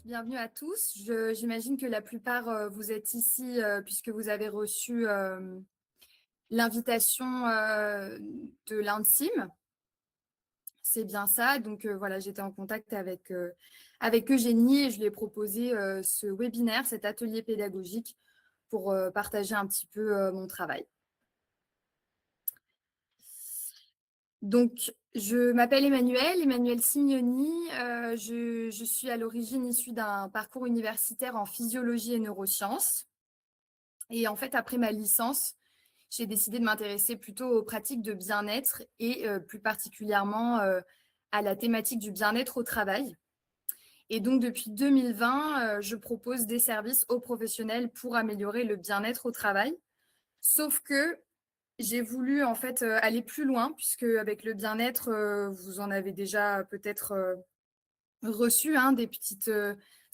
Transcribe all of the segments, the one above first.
bienvenue à tous. J'imagine que la plupart, vous êtes ici, puisque vous avez reçu, l'invitation, de l'INSIM. C'est bien ça. Donc, voilà, j'étais en contact avec Eugénie et je lui ai proposé, ce webinaire, cet atelier pédagogique pour, partager un petit peu, mon travail. Donc, je m'appelle Emmanuelle Signoni. Je suis à l'origine issue d'un parcours universitaire en physiologie et neurosciences. Et en fait, après ma licence, j'ai décidé de m'intéresser plutôt aux pratiques de bien-être et plus particulièrement à la thématique du bien-être au travail. Et donc, depuis 2020, je propose des services aux professionnels pour améliorer le bien-être au travail. Sauf que j'ai voulu en fait aller plus loin, puisque avec le bien-être, vous en avez déjà peut-être reçu hein, des petites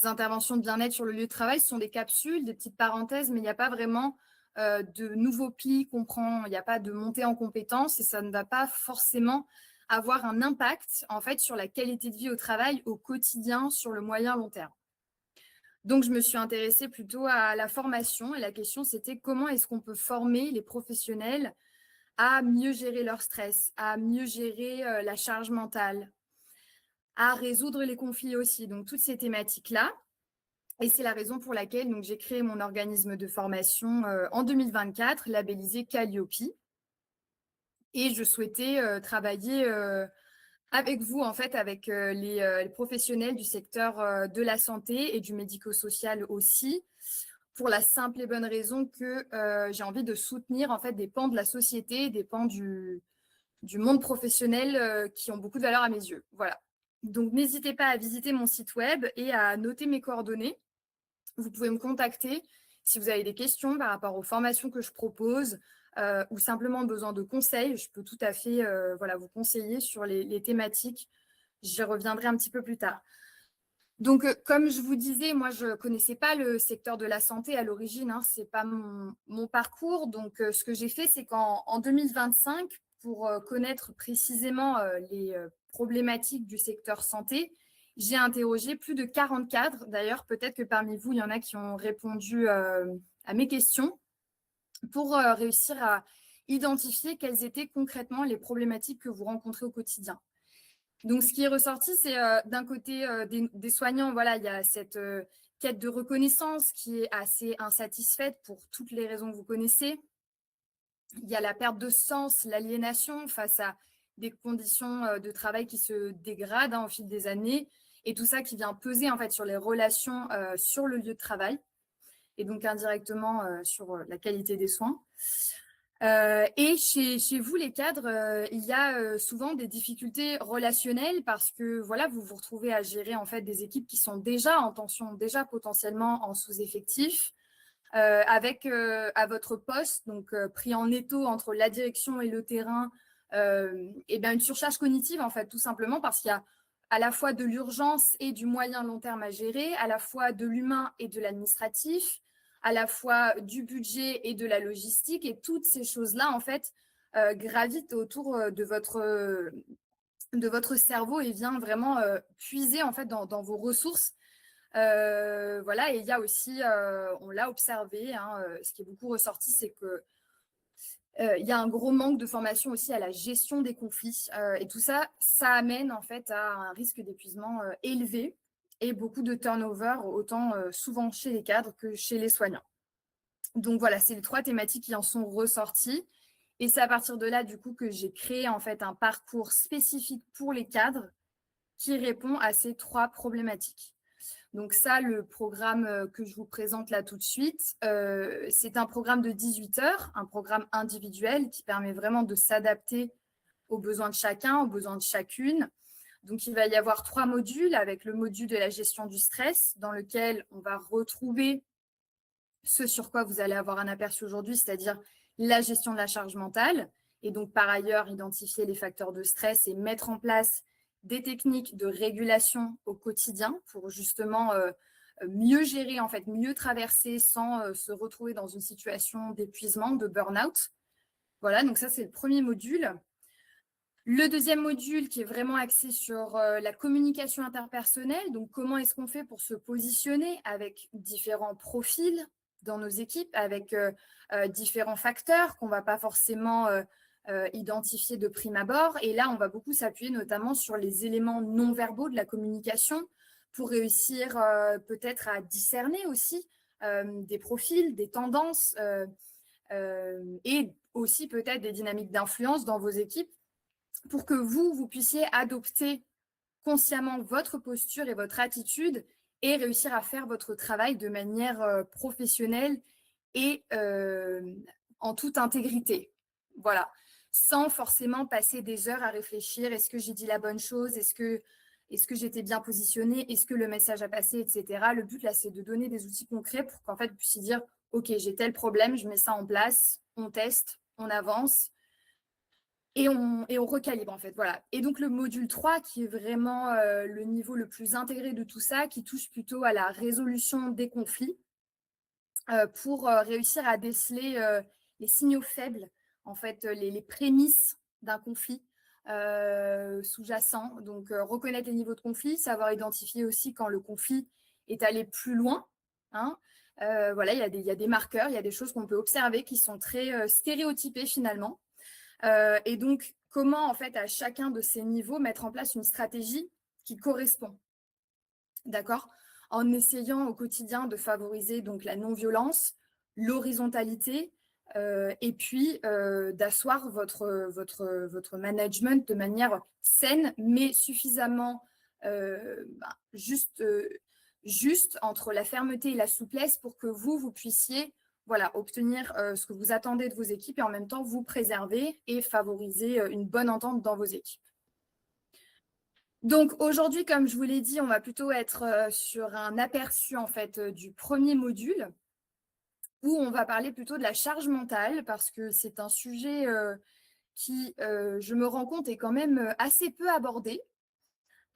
interventions de bien-être sur le lieu de travail. Ce sont des capsules, des petites parenthèses, mais il n'y a pas vraiment de nouveaux plis qu'on prend, il n'y a pas de montée en compétences et ça ne va pas forcément avoir un impact en fait sur la qualité de vie au travail au quotidien sur le moyen long terme. Donc, je me suis intéressée plutôt à la formation et la question, c'était comment est-ce qu'on peut former les professionnels à mieux gérer leur stress, à mieux gérer la charge mentale, à résoudre les conflits aussi. Donc, toutes ces thématiques-là. Et c'est la raison pour laquelle donc, j'ai créé mon organisme de formation en 2024, labellisé Calliope. Et je souhaitais travailler avec vous, en fait, avec les professionnels du secteur de la santé et du médico-social aussi, pour la simple et bonne raison que j'ai envie de soutenir en fait des pans de la société, des pans du monde professionnel qui ont beaucoup de valeur à mes yeux. Voilà. Donc, n'hésitez pas à visiter mon site web et à noter mes coordonnées. Vous pouvez me contacter si vous avez des questions par rapport aux formations que je propose ou simplement besoin de conseils. Je peux tout à fait voilà, vous conseiller sur les thématiques. J'y reviendrai un petit peu plus tard. Donc, comme je vous disais, moi, je ne connaissais pas le secteur de la santé à l'origine. Hein, ce n'est pas mon parcours. Donc, ce que j'ai fait, c'est qu'en 2025, pour connaître précisément les problématiques du secteur santé, j'ai interrogé plus de 40 cadres. D'ailleurs, peut-être que parmi vous, il y en a qui ont répondu à mes questions pour réussir à identifier quelles étaient concrètement les problématiques que vous rencontrez au quotidien. Donc, ce qui est ressorti, c'est d'un côté des soignants, voilà, il y a cette quête de reconnaissance qui est assez insatisfaite pour toutes les raisons que vous connaissez. Il y a la perte de sens, l'aliénation face à des conditions de travail qui se dégradent hein, au fil des années et tout ça qui vient peser en fait sur les relations sur le lieu de travail et donc indirectement sur la qualité des soins. Et chez vous, les cadres, il y a souvent des difficultés relationnelles parce que voilà, vous vous retrouvez à gérer en fait des équipes qui sont déjà en tension, déjà potentiellement en sous-effectif, avec à votre poste, donc pris en étau entre la direction et le terrain, et bien une surcharge cognitive en fait, tout simplement parce qu'il y a à la fois de l'urgence et du moyen long terme à gérer, à la fois de l'humain et de l'administratif, à la fois du budget et de la logistique. Et toutes ces choses-là, en fait, gravitent autour de votre cerveau et vient vraiment puiser en fait dans vos ressources. Voilà, et il y a aussi, on l'a observé, hein, ce qui est beaucoup ressorti, c'est que il y a un gros manque de formation aussi à la gestion des conflits. Et tout ça, ça amène en fait à un risque d'épuisement élevé et beaucoup de turnover, autant souvent chez les cadres que chez les soignants. Donc voilà, c'est les trois thématiques qui en sont ressorties. Et c'est à partir de là, du coup, que j'ai créé en fait un parcours spécifique pour les cadres qui répond à ces trois problématiques. Donc ça, le programme que je vous présente là tout de suite, c'est un programme de 18 heures, un programme individuel qui permet vraiment de s'adapter aux besoins de chacun, aux besoins de chacune. Donc, il va y avoir 3 modules avec le module de la gestion du stress dans lequel on va retrouver ce sur quoi vous allez avoir un aperçu aujourd'hui, c'est-à-dire la gestion de la charge mentale et donc par ailleurs identifier les facteurs de stress et mettre en place des techniques de régulation au quotidien pour justement mieux gérer, en fait, mieux traverser sans se retrouver dans une situation d'épuisement, de burn-out. Voilà, donc ça, c'est le premier module. Le deuxième module qui est vraiment axé sur la communication interpersonnelle, donc comment est-ce qu'on fait pour se positionner avec différents profils dans nos équipes, avec différents facteurs qu'on ne va pas forcément identifier de prime abord. Et là, on va beaucoup s'appuyer notamment sur les éléments non verbaux de la communication pour réussir peut-être à discerner aussi des profils, des tendances et aussi peut-être des dynamiques d'influence dans vos équipes pour que vous puissiez adopter consciemment votre posture et votre attitude et réussir à faire votre travail de manière professionnelle et en toute intégrité. Voilà, sans forcément passer des heures à réfléchir, est-ce que j'ai dit la bonne chose, est-ce que j'étais bien positionnée, est-ce que le message a passé, etc. Le but là, c'est de donner des outils concrets pour qu'en fait, vous puissiez dire, ok, j'ai tel problème, je mets ça en place, on teste, on avance, et on recalibre en fait, voilà. Et donc le module 3 qui est vraiment le niveau le plus intégré de tout ça, qui touche plutôt à la résolution des conflits pour réussir à déceler les signaux faibles, en fait, les prémices d'un conflit sous-jacent. Donc reconnaître les niveaux de conflit, savoir identifier aussi quand le conflit est allé plus loin. Hein. Voilà, il y a des marqueurs, il y a des choses qu'on peut observer qui sont très stéréotypées finalement. Et donc, comment, en fait, à chacun de ces niveaux, mettre en place une stratégie qui correspond, d'accord? En essayant au quotidien de favoriser donc la non-violence, l'horizontalité, et puis d'asseoir votre management de manière saine, mais suffisamment juste entre la fermeté et la souplesse pour que vous puissiez voilà, obtenir ce que vous attendez de vos équipes et en même temps vous préserver et favoriser une bonne entente dans vos équipes. Donc aujourd'hui, comme je vous l'ai dit, on va plutôt être sur un aperçu en fait du premier module où on va parler plutôt de la charge mentale parce que c'est un sujet qui, je me rends compte, est quand même assez peu abordé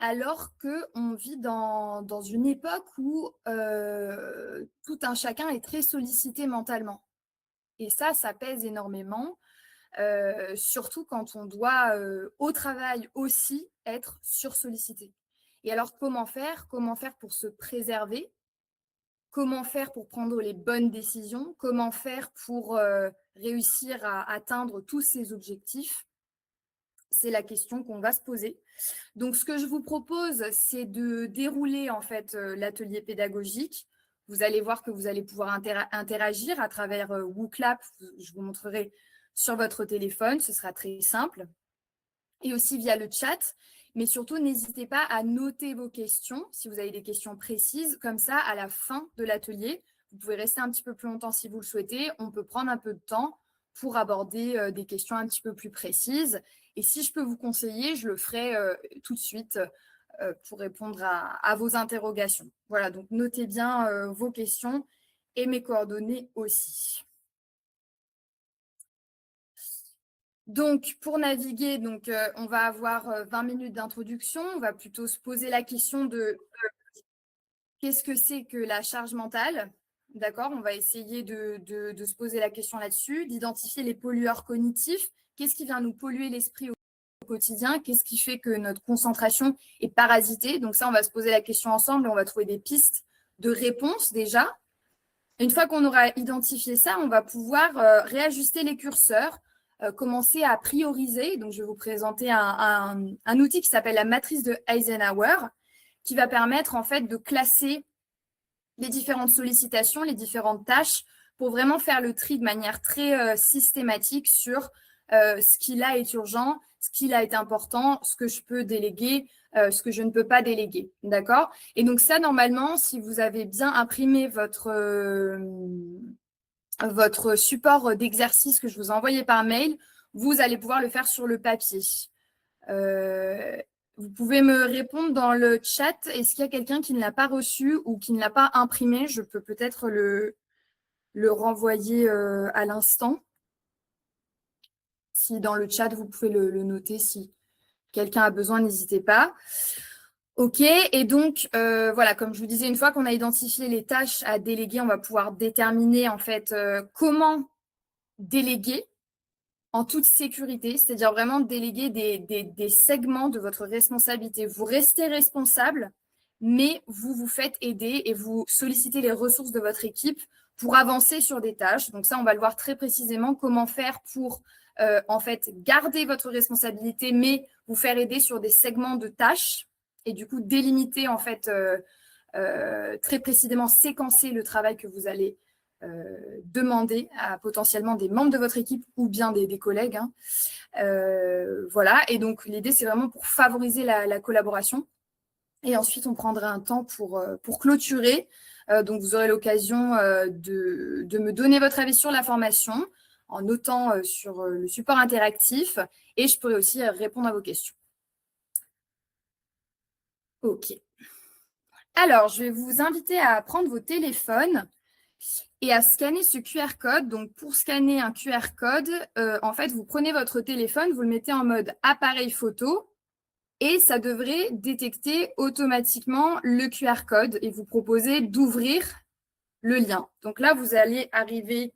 alors qu'on vit dans une époque où tout un chacun est très sollicité mentalement. Et ça pèse énormément, surtout quand on doit, au travail aussi, être sursollicité. Et alors comment faire? Comment faire pour se préserver? Comment faire pour prendre les bonnes décisions? Comment faire pour, réussir à atteindre tous ces objectifs? C'est la question qu'on va se poser. Donc ce que je vous propose, c'est de dérouler en fait, l'atelier pédagogique. Vous allez voir que vous allez pouvoir interagir à travers, WooClap. Je vous montrerai sur votre téléphone, ce sera très simple et aussi via le chat. Mais surtout, n'hésitez pas à noter vos questions, si vous avez des questions précises. Comme ça, à la fin de l'atelier, vous pouvez rester un petit peu plus longtemps si vous le souhaitez. On peut prendre un peu de temps pour aborder des questions un petit peu plus précises. Et si je peux vous conseiller, je le ferai tout de suite pour répondre à vos interrogations. Voilà, donc notez bien vos questions et mes coordonnées aussi. Donc, pour naviguer, on va avoir 20 minutes d'introduction. On va plutôt se poser la question de qu'est-ce que c'est que la charge mentale? D'accord, on va essayer de se poser la question là-dessus, d'identifier les pollueurs cognitifs. Qu'est-ce qui vient nous polluer l'esprit au quotidien? Qu'est-ce qui fait que notre concentration est parasitée? Donc ça, on va se poser la question ensemble et on va trouver des pistes de réponse déjà. Une fois qu'on aura identifié ça, on va pouvoir réajuster les curseurs, commencer à prioriser. Donc, je vais vous présenter un outil qui s'appelle la matrice de Eisenhower, qui va permettre en fait de classer les différentes sollicitations, les différentes tâches, pour vraiment faire le tri de manière très systématique sur ce qui là est urgent, ce qui là est important, ce que je peux déléguer, ce que je ne peux pas déléguer. D'accord? Et donc ça, normalement, si vous avez bien imprimé votre support d'exercice que je vous ai envoyé par mail, vous allez pouvoir le faire sur le papier. Vous pouvez me répondre dans le chat. Est-ce qu'il y a quelqu'un qui ne l'a pas reçu ou qui ne l'a pas imprimé? Je peux peut-être le renvoyer à l'instant. Si dans le chat, vous pouvez le noter. Si quelqu'un a besoin, n'hésitez pas. OK. Et donc, voilà, comme je vous disais, une fois qu'on a identifié les tâches à déléguer, on va pouvoir déterminer en fait comment déléguer. en toute sécurité, c'est-à-dire vraiment déléguer des segments de votre responsabilité. Vous restez responsable, mais vous vous faites aider et vous sollicitez les ressources de votre équipe pour avancer sur des tâches. Donc ça, on va le voir très précisément, comment faire pour en fait garder votre responsabilité, mais vous faire aider sur des segments de tâches et du coup délimiter en fait très précisément, séquencer le travail que vous allez demander à potentiellement des membres de votre équipe ou bien des collègues. Hein. Voilà, et donc l'idée, c'est vraiment pour favoriser la collaboration. Et ensuite, on prendra un temps pour clôturer. Donc, vous aurez l'occasion de me donner votre avis sur la formation en notant sur le support interactif et je pourrai aussi répondre à vos questions. OK. Alors, je vais vous inviter à prendre vos téléphones et à scanner ce QR code. Donc, pour scanner un QR code, en fait, vous prenez votre téléphone, vous le mettez en mode appareil photo et ça devrait détecter automatiquement le QR code et vous proposer d'ouvrir le lien. Donc là, vous allez arriver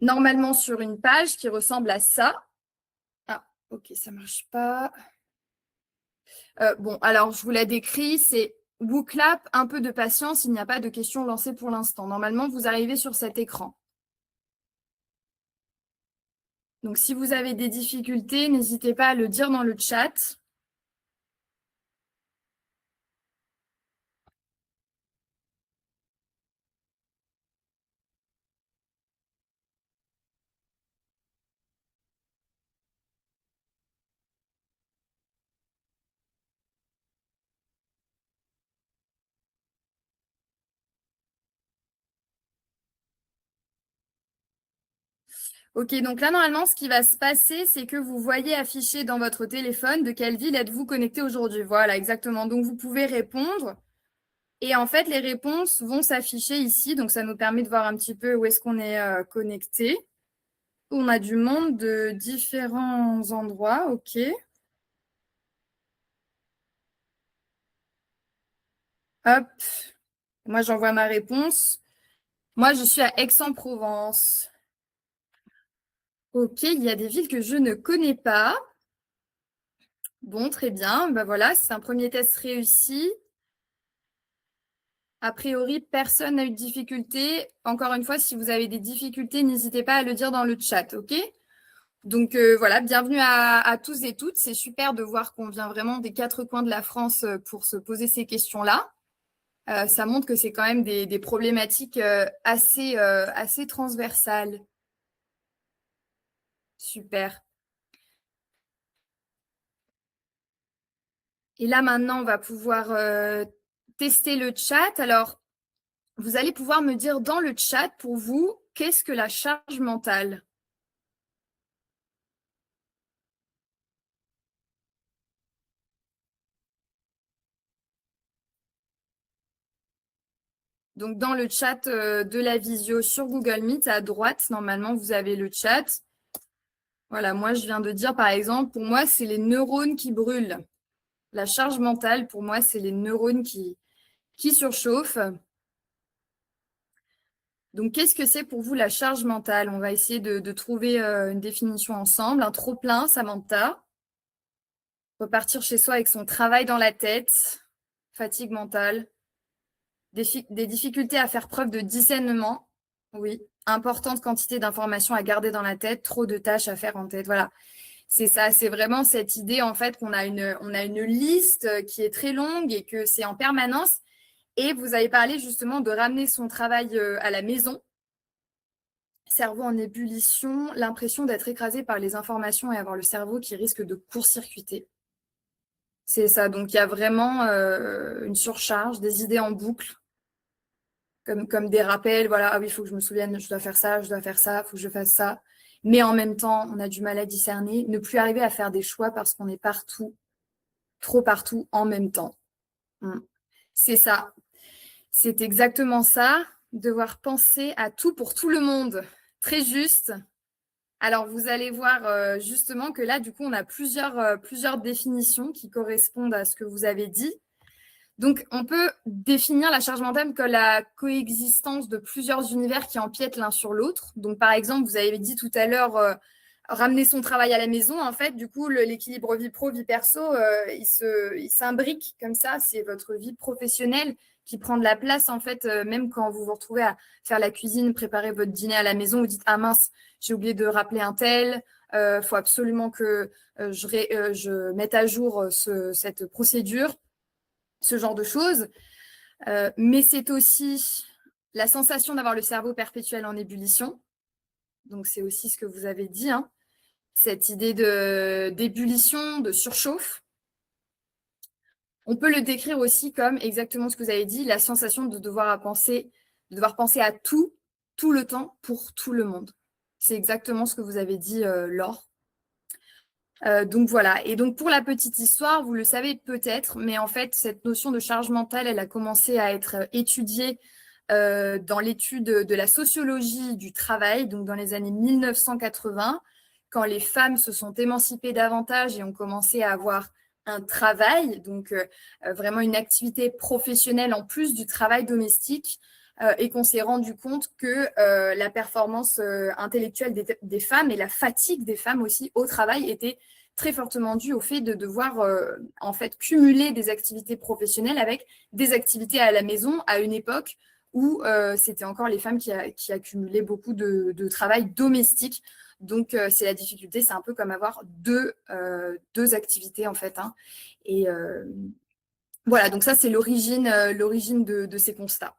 normalement sur une page qui ressemble à ça. Ah, ok, ça ne marche pas. Bon, alors je vous la décris, c'est WooClap, un peu de patience, il n'y a pas de questions lancées pour l'instant. Normalement, vous arrivez sur cet écran. Donc, si vous avez des difficultés, n'hésitez pas à le dire dans le chat. Ok, donc là, normalement, ce qui va se passer, c'est que vous voyez affiché dans votre téléphone de quelle ville êtes-vous connecté aujourd'hui. Voilà, exactement. Donc, vous pouvez répondre. Et en fait, les réponses vont s'afficher ici. Donc, ça nous permet de voir un petit peu où est-ce qu'on est connecté. On a du monde de différents endroits. OK. Hop. Moi, j'envoie ma réponse. Moi, je suis à Aix-en-Provence. OK, il y a des villes que je ne connais pas. Bon, très bien. Ben voilà, c'est un premier test réussi. A priori, personne n'a eu de difficulté. Encore une fois, si vous avez des difficultés, n'hésitez pas à le dire dans le chat, OK? Donc voilà, bienvenue à tous et toutes. C'est super de voir qu'on vient vraiment des quatre coins de la France pour se poser ces questions-là. Ça montre que c'est quand même des problématiques assez transversales. Super. Et là, maintenant, on va pouvoir tester le chat. Alors, vous allez pouvoir me dire dans le chat, pour vous, qu'est-ce que la charge mentale? Donc, dans le chat de la visio sur Google Meet, à droite, normalement, vous avez le chat. Voilà, moi, je viens de dire, par exemple, pour moi, c'est les neurones qui brûlent. La charge mentale, pour moi, c'est les neurones qui surchauffent. Donc, qu'est-ce que c'est pour vous la charge mentale? On va essayer de trouver une définition ensemble. Un trop-plein, Samantha. Repartir chez soi avec son travail dans la tête. Fatigue mentale. Des difficultés à faire preuve de discernement. Oui. Importante quantité d'informations à garder dans la tête. Trop de tâches à faire en tête. Voilà. C'est ça, c'est vraiment cette idée en fait qu'on a on a une liste qui est très longue et que c'est en permanence. Et vous avez parlé justement de ramener son travail à la maison. Cerveau en ébullition, l'impression d'être écrasé par les informations et avoir le cerveau qui risque de court-circuiter. C'est ça, donc il y a vraiment une surcharge, des idées en boucle, comme des rappels, voilà, ah oui, il faut que je me souvienne, je dois faire ça, il faut que je fasse ça. Mais en même temps, on a du mal à discerner, ne plus arriver à faire des choix parce qu'on est partout, trop partout en même temps. C'est ça. C'est exactement ça, devoir penser à tout pour tout le monde. Très juste. Alors, vous allez voir justement que là, du coup, on a plusieurs définitions qui correspondent à ce que vous avez dit. Donc, on peut définir la charge mentale comme la coexistence de plusieurs univers qui empiètent l'un sur l'autre. Donc, par exemple, vous avez dit tout à l'heure, ramener son travail à la maison. En fait, du coup, l'équilibre vie pro, vie perso, il s'imbrique comme ça. C'est votre vie professionnelle qui prend de la place, en fait, même quand vous vous retrouvez à faire la cuisine, préparer votre dîner à la maison, vous dites, ah mince, j'ai oublié de rappeler un tel, faut absolument que je mette à jour cette procédure, ce genre de choses. Mais c'est aussi la sensation d'avoir le cerveau perpétuel en ébullition. Donc, c'est aussi ce que vous avez dit, hein, cette idée d'ébullition, de surchauffe. On peut le décrire aussi comme exactement ce que vous avez dit, la sensation de devoir penser à tout le temps, pour tout le monde. C'est exactement ce que vous avez dit, Laure. Donc voilà. Et donc pour la petite histoire, vous le savez peut-être, mais en fait, cette notion de charge mentale, elle a commencé à être étudiée dans l'étude de la sociologie du travail, donc dans les années 1980, quand les femmes se sont émancipées davantage et ont commencé à avoir un travail, donc vraiment une activité professionnelle en plus du travail domestique, et qu'on s'est rendu compte que la performance intellectuelle des femmes et la fatigue des femmes aussi au travail était très fortement due au fait de devoir en fait cumuler des activités professionnelles avec des activités à la maison à une époque où c'était encore les femmes qui accumulaient beaucoup de travail domestique. Donc, c'est la difficulté, c'est un peu comme avoir deux activités en fait, hein. Et voilà, donc ça, c'est l'origine de ces constats.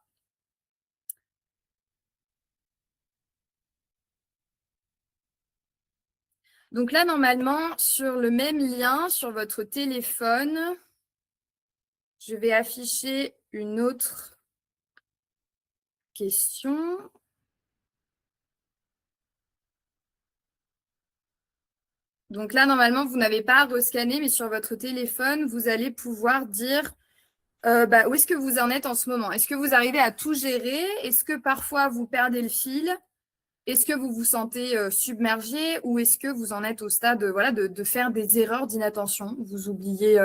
Donc là, normalement, sur le même lien, sur votre téléphone, je vais afficher une autre question. Donc là, normalement, vous n'avez pas à rescanner, mais sur votre téléphone, vous allez pouvoir dire où est-ce que vous en êtes en ce moment. Est-ce que vous arrivez à tout gérer? Est-ce que parfois vous perdez le fil? Est-ce que vous vous sentez submergé ou est-ce que vous en êtes au stade de faire des erreurs d'inattention? Vous oubliez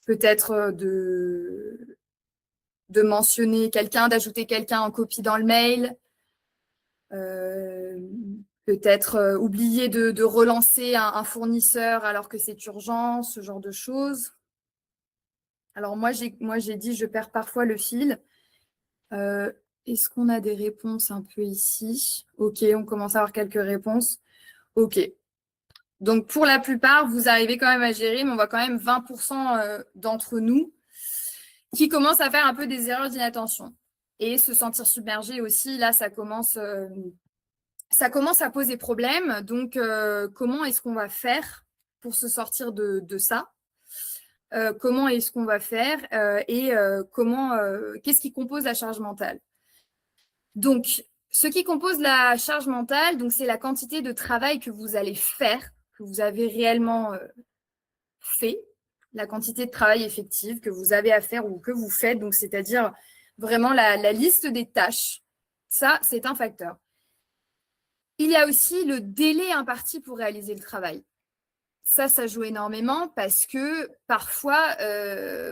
peut-être de mentionner quelqu'un, d'ajouter quelqu'un en copie dans le mail. Peut-être oublier de relancer un fournisseur alors que c'est urgent, ce genre de choses. Alors moi, j'ai dit, je perds parfois le fil. Est-ce qu'on a des réponses un peu ici? Ok, on commence à avoir quelques réponses. Ok. Donc, pour la plupart, vous arrivez quand même à gérer, mais on voit quand même 20% d'entre nous qui commencent à faire un peu des erreurs d'inattention. Et se sentir submergé aussi, là, ça commence à poser problème. Donc, comment est-ce qu'on va faire pour se sortir de ça? Comment est-ce qu'on va faire et qu'est-ce qui compose la charge mentale? Donc, ce qui compose la charge mentale, donc, c'est la quantité de travail que vous allez faire, que vous avez réellement fait, la quantité de travail effective que vous avez à faire ou que vous faites, donc c'est-à-dire vraiment la liste des tâches. Ça, c'est un facteur. Il y a aussi le délai imparti pour réaliser le travail. Ça joue énormément parce que parfois,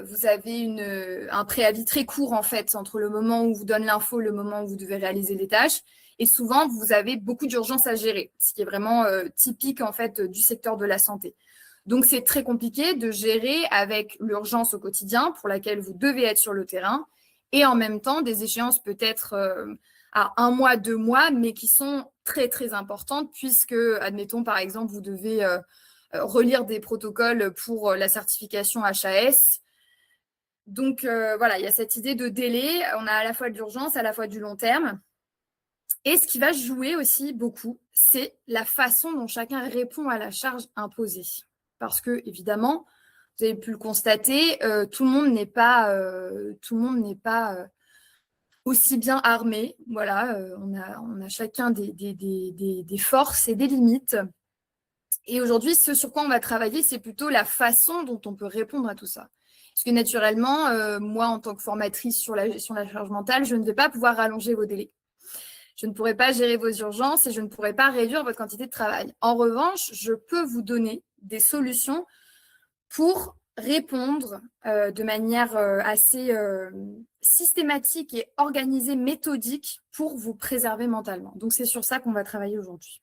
vous avez un préavis très court en fait entre le moment où on vous donne l'info et le moment où vous devez réaliser les tâches. Et souvent, vous avez beaucoup d'urgences à gérer, ce qui est vraiment typique en fait du secteur de la santé. Donc, c'est très compliqué de gérer avec l'urgence au quotidien pour laquelle vous devez être sur le terrain et en même temps des échéances peut-être à 1 mois, 2 mois, mais qui sont très, très importantes puisque, admettons par exemple, vous devez relire des protocoles pour la certification HAS. Donc, voilà, il y a cette idée de délai. On a à la fois de l'urgence, à la fois du long terme. Et ce qui va jouer aussi beaucoup, c'est la façon dont chacun répond à la charge imposée. Parce que, évidemment, vous avez pu le constater, tout le monde n'est pas aussi bien armé. Voilà, on a chacun des forces et des limites. Et aujourd'hui, ce sur quoi on va travailler, c'est plutôt la façon dont on peut répondre à tout ça. Parce que naturellement, moi, en tant que formatrice sur la gestion de la charge mentale, je ne vais pas pouvoir rallonger vos délais. Je ne pourrai pas gérer vos urgences et je ne pourrai pas réduire votre quantité de travail. En revanche, je peux vous donner des solutions pour répondre de manière assez systématique et organisée, méthodique pour vous préserver mentalement. Donc, c'est sur ça qu'on va travailler aujourd'hui.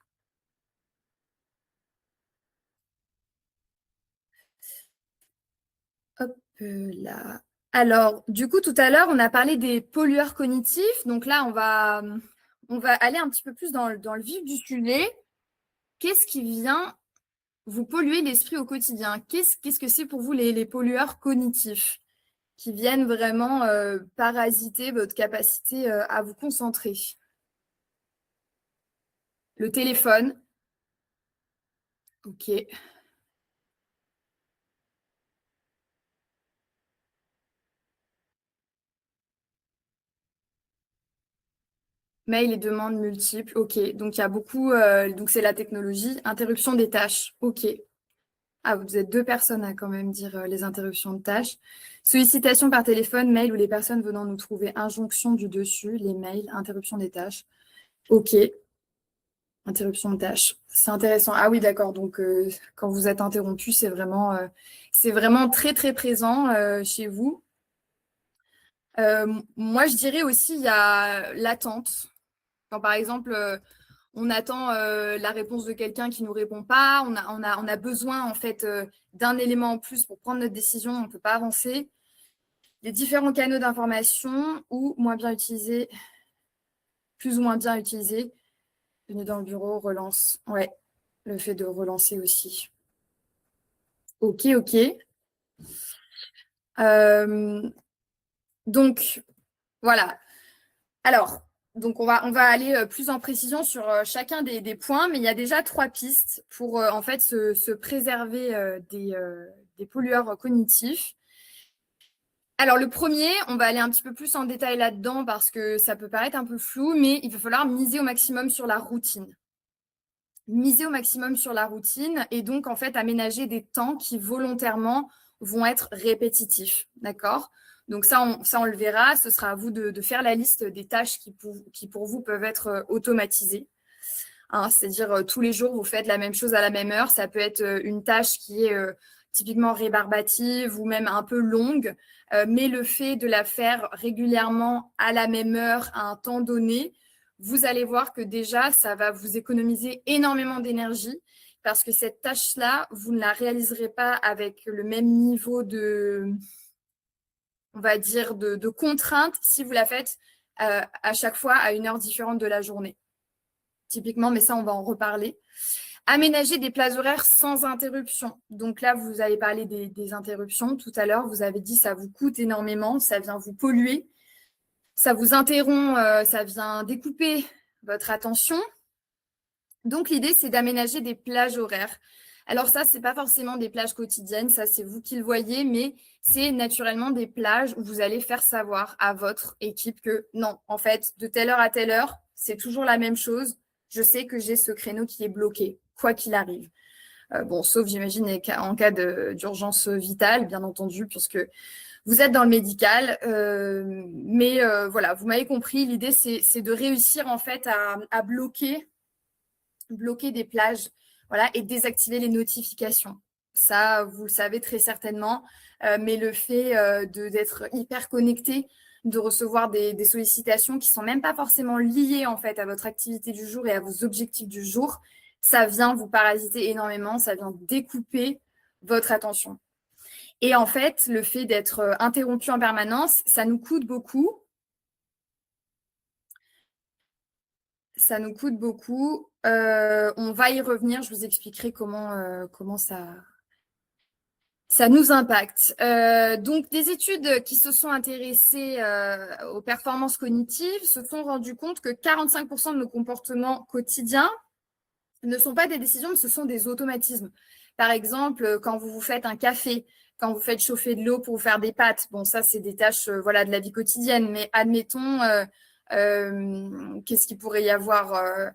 Hop là. Alors, du coup, tout à l'heure, on a parlé des pollueurs cognitifs. Donc là, on va aller un petit peu plus dans le vif du sujet. Qu'est-ce qui vient vous polluer l'esprit au quotidien? Qu'est-ce que c'est pour vous les pollueurs cognitifs qui viennent vraiment parasiter votre capacité à vous concentrer? Le téléphone, ok. Mail et demandes multiples, ok. Donc il y a beaucoup, donc c'est la technologie. Interruption des tâches, ok. Ah, vous êtes deux personnes à quand même dire les interruptions de tâches. Sollicitation par téléphone, mail ou les personnes venant nous trouver. Injonction du dessus, les mails, interruption des tâches. Ok, interruption de tâches. C'est intéressant. Ah oui, d'accord. Donc, quand vous êtes interrompu, c'est vraiment très, très présent chez vous. Moi, je dirais aussi, il y a l'attente. Quand, par exemple, on attend la réponse de quelqu'un qui ne nous répond pas, on a besoin, en fait, d'un élément en plus pour prendre notre décision, on ne peut pas avancer. Les différents canaux d'information ou moins bien utilisés, plus ou moins bien utilisés. Venu dans le bureau, relance. Ouais, le fait de relancer aussi. Ok, ok. Euh, donc, voilà. Alors, donc on va aller plus en précision sur chacun des points, mais il y a déjà trois pistes pour en fait se préserver des pollueurs cognitifs. Alors, le premier, on va aller un petit peu plus en détail là-dedans parce que ça peut paraître un peu flou, mais il va falloir miser au maximum sur la routine. Miser au maximum sur la routine et donc en fait aménager des temps qui volontairement vont être répétitifs. D'accord? Donc ça, on le verra. Ce sera à vous de faire la liste des tâches qui pour vous peuvent être automatisées. Hein, c'est-à-dire tous les jours, vous faites la même chose à la même heure. Ça peut être une tâche qui est typiquement rébarbative ou même un peu longue, mais le fait de la faire régulièrement à la même heure, à un temps donné, vous allez voir que déjà, ça va vous économiser énormément d'énergie parce que cette tâche-là, vous ne la réaliserez pas avec le même niveau on va dire, de contrainte si vous la faites à chaque fois à une heure différente de la journée. Typiquement, mais ça, on va en reparler. Aménager des plages horaires sans interruption. Donc là, vous avez parlé des interruptions. Tout à l'heure, vous avez dit ça vous coûte énormément, ça vient vous polluer, ça vous interrompt, ça vient découper votre attention. Donc l'idée, c'est d'aménager des plages horaires. Alors ça, c'est pas forcément des plages quotidiennes, ça c'est vous qui le voyez, mais c'est naturellement des plages où vous allez faire savoir à votre équipe que non, en fait, de telle heure à telle heure, c'est toujours la même chose. Je sais que j'ai ce créneau qui est bloqué, quoi qu'il arrive. Bon, sauf j'imagine en cas d'urgence vitale, bien entendu, puisque vous êtes dans le médical. Mais voilà, vous m'avez compris, l'idée c'est de réussir en fait à bloquer des plages, voilà, et désactiver les notifications. Ça, vous le savez très certainement, mais le fait d'être hyper connecté, de recevoir des sollicitations qui sont même pas forcément liées en fait à votre activité du jour et à vos objectifs du jour, ça vient vous parasiter énormément, ça vient découper votre attention. Et en fait, le fait d'être interrompu en permanence, ça nous coûte beaucoup. Ça nous coûte beaucoup. On va y revenir. Je vous expliquerai comment ça nous impacte. Donc, des études qui se sont intéressées aux performances cognitives se sont rendues compte que 45% de nos comportements quotidiens ne sont pas des décisions, mais ce sont des automatismes. Par exemple, quand vous vous faites un café, quand vous faites chauffer de l'eau pour vous faire des pâtes, bon, ça, c'est des tâches voilà, de la vie quotidienne, mais admettons, qu'est-ce qu'il pourrait y avoir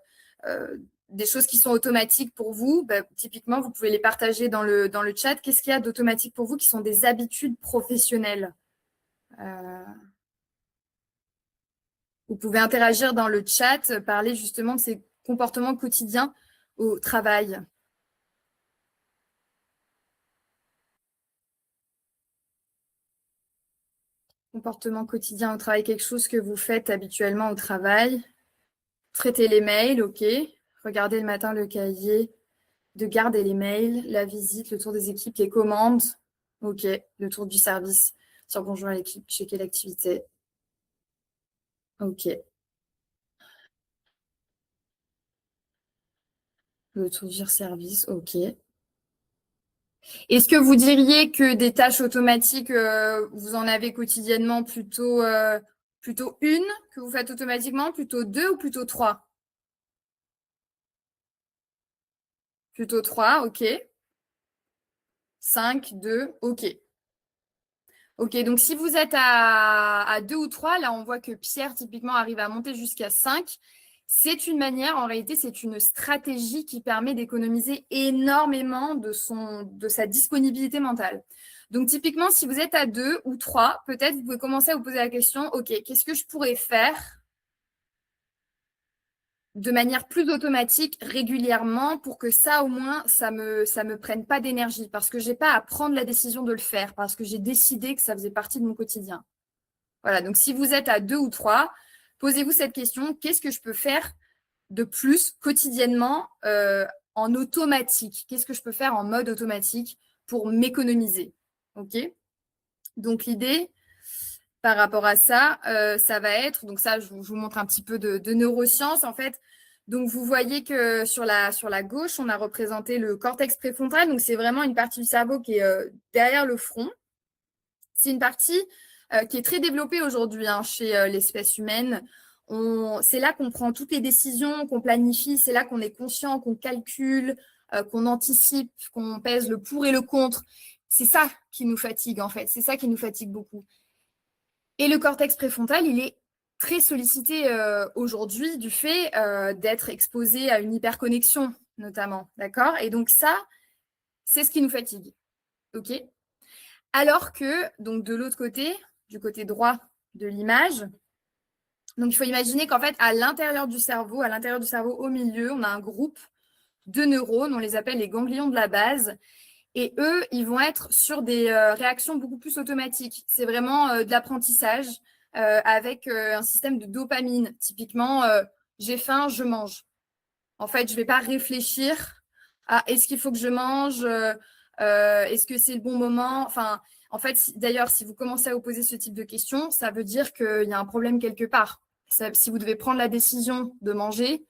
des choses qui sont automatiques pour vous, bah, typiquement, vous pouvez les partager dans le chat. Qu'est-ce qu'il y a d'automatique pour vous qui sont des habitudes professionnelles? Vous pouvez interagir dans le chat, parler justement de ces comportements quotidiens au travail. Comportement quotidien au travail, quelque chose que vous faites habituellement au travail. Traiter les mails, ok. Regarder le matin le cahier de garde et les mails, la visite, le tour des équipes, les commandes, ok. Le tour du service, sur bonjour à l'équipe, checker l'activité, ok. Le tour du service, ok. Est-ce que vous diriez que des tâches automatiques, vous en avez quotidiennement plutôt une que vous faites automatiquement, plutôt deux ou plutôt trois? Plutôt trois, ok. 5, 2, ok. Ok, donc si vous êtes à 2 ou 3, là on voit que Pierre typiquement arrive à monter jusqu'à 5. C'est une manière, en réalité, c'est une stratégie qui permet d'économiser énormément de sa disponibilité mentale. Donc typiquement, si vous êtes à 2 ou 3, peut-être vous pouvez commencer à vous poser la question, ok, qu'est-ce que je pourrais faire de manière plus automatique régulièrement pour que ça, au moins, ça me prenne pas d'énergie parce que j'ai pas à prendre la décision de le faire, parce que j'ai décidé que ça faisait partie de mon quotidien. Voilà, donc si vous êtes à 2 ou 3, posez-vous cette question, qu'est-ce que je peux faire de plus quotidiennement en automatique? Qu'est-ce que je peux faire en mode automatique pour m'économiser? Ok. Donc l'idée par rapport à ça, ça va être, donc ça, je vous montre un petit peu de neurosciences en fait. Donc vous voyez que sur la gauche, on a représenté le cortex préfrontal. Donc c'est vraiment une partie du cerveau qui est derrière le front. C'est une partie qui est très développée aujourd'hui chez l'espèce humaine. C'est là qu'on prend toutes les décisions, qu'on planifie, c'est là qu'on est conscient, qu'on calcule, qu'on anticipe, qu'on pèse le pour et le contre. C'est ça qui nous fatigue en fait, c'est ça qui nous fatigue beaucoup. Et le cortex préfrontal, il est très sollicité aujourd'hui du fait d'être exposé à une hyperconnexion notamment, d'accord? Et donc ça, c'est ce qui nous fatigue, ok? Alors que, donc de l'autre côté, du côté droit de l'image, donc il faut imaginer qu'en fait, à l'intérieur du cerveau, au milieu, on a un groupe de neurones, on les appelle les ganglions de la base, et eux, ils vont être sur des réactions beaucoup plus automatiques. C'est vraiment de l'apprentissage avec un système de dopamine. Typiquement, j'ai faim, je mange. En fait, je ne vais pas réfléchir à est-ce qu'il faut que je mange, est-ce que c'est le bon moment. Enfin, en fait, d'ailleurs, si vous commencez à vous poser ce type de questions, ça veut dire qu'il y a un problème quelque part. Si vous devez prendre la décision de manger,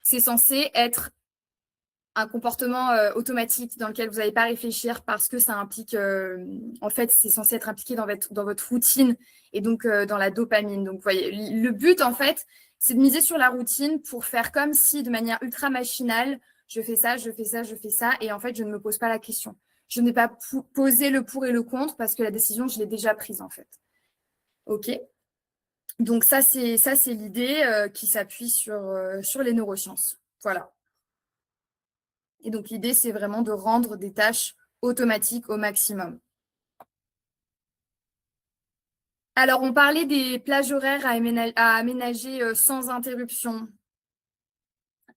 c'est censé être un comportement automatique dans lequel vous n'allez pas réfléchir parce que ça implique, en fait, c'est censé être impliqué dans votre routine et donc dans la dopamine. Donc, vous voyez, le but, en fait, c'est de miser sur la routine pour faire comme si, de manière ultra machinale, je fais ça, je fais ça, je fais ça, et en fait, je ne me pose pas la question. Je n'ai pas posé le pour et le contre parce que la décision, je l'ai déjà prise, en fait. OK? Donc, ça, c'est l'idée qui s'appuie sur les neurosciences. Voilà. Et donc, l'idée, c'est vraiment de rendre des tâches automatiques au maximum. Alors, on parlait des plages horaires à aménager sans interruption.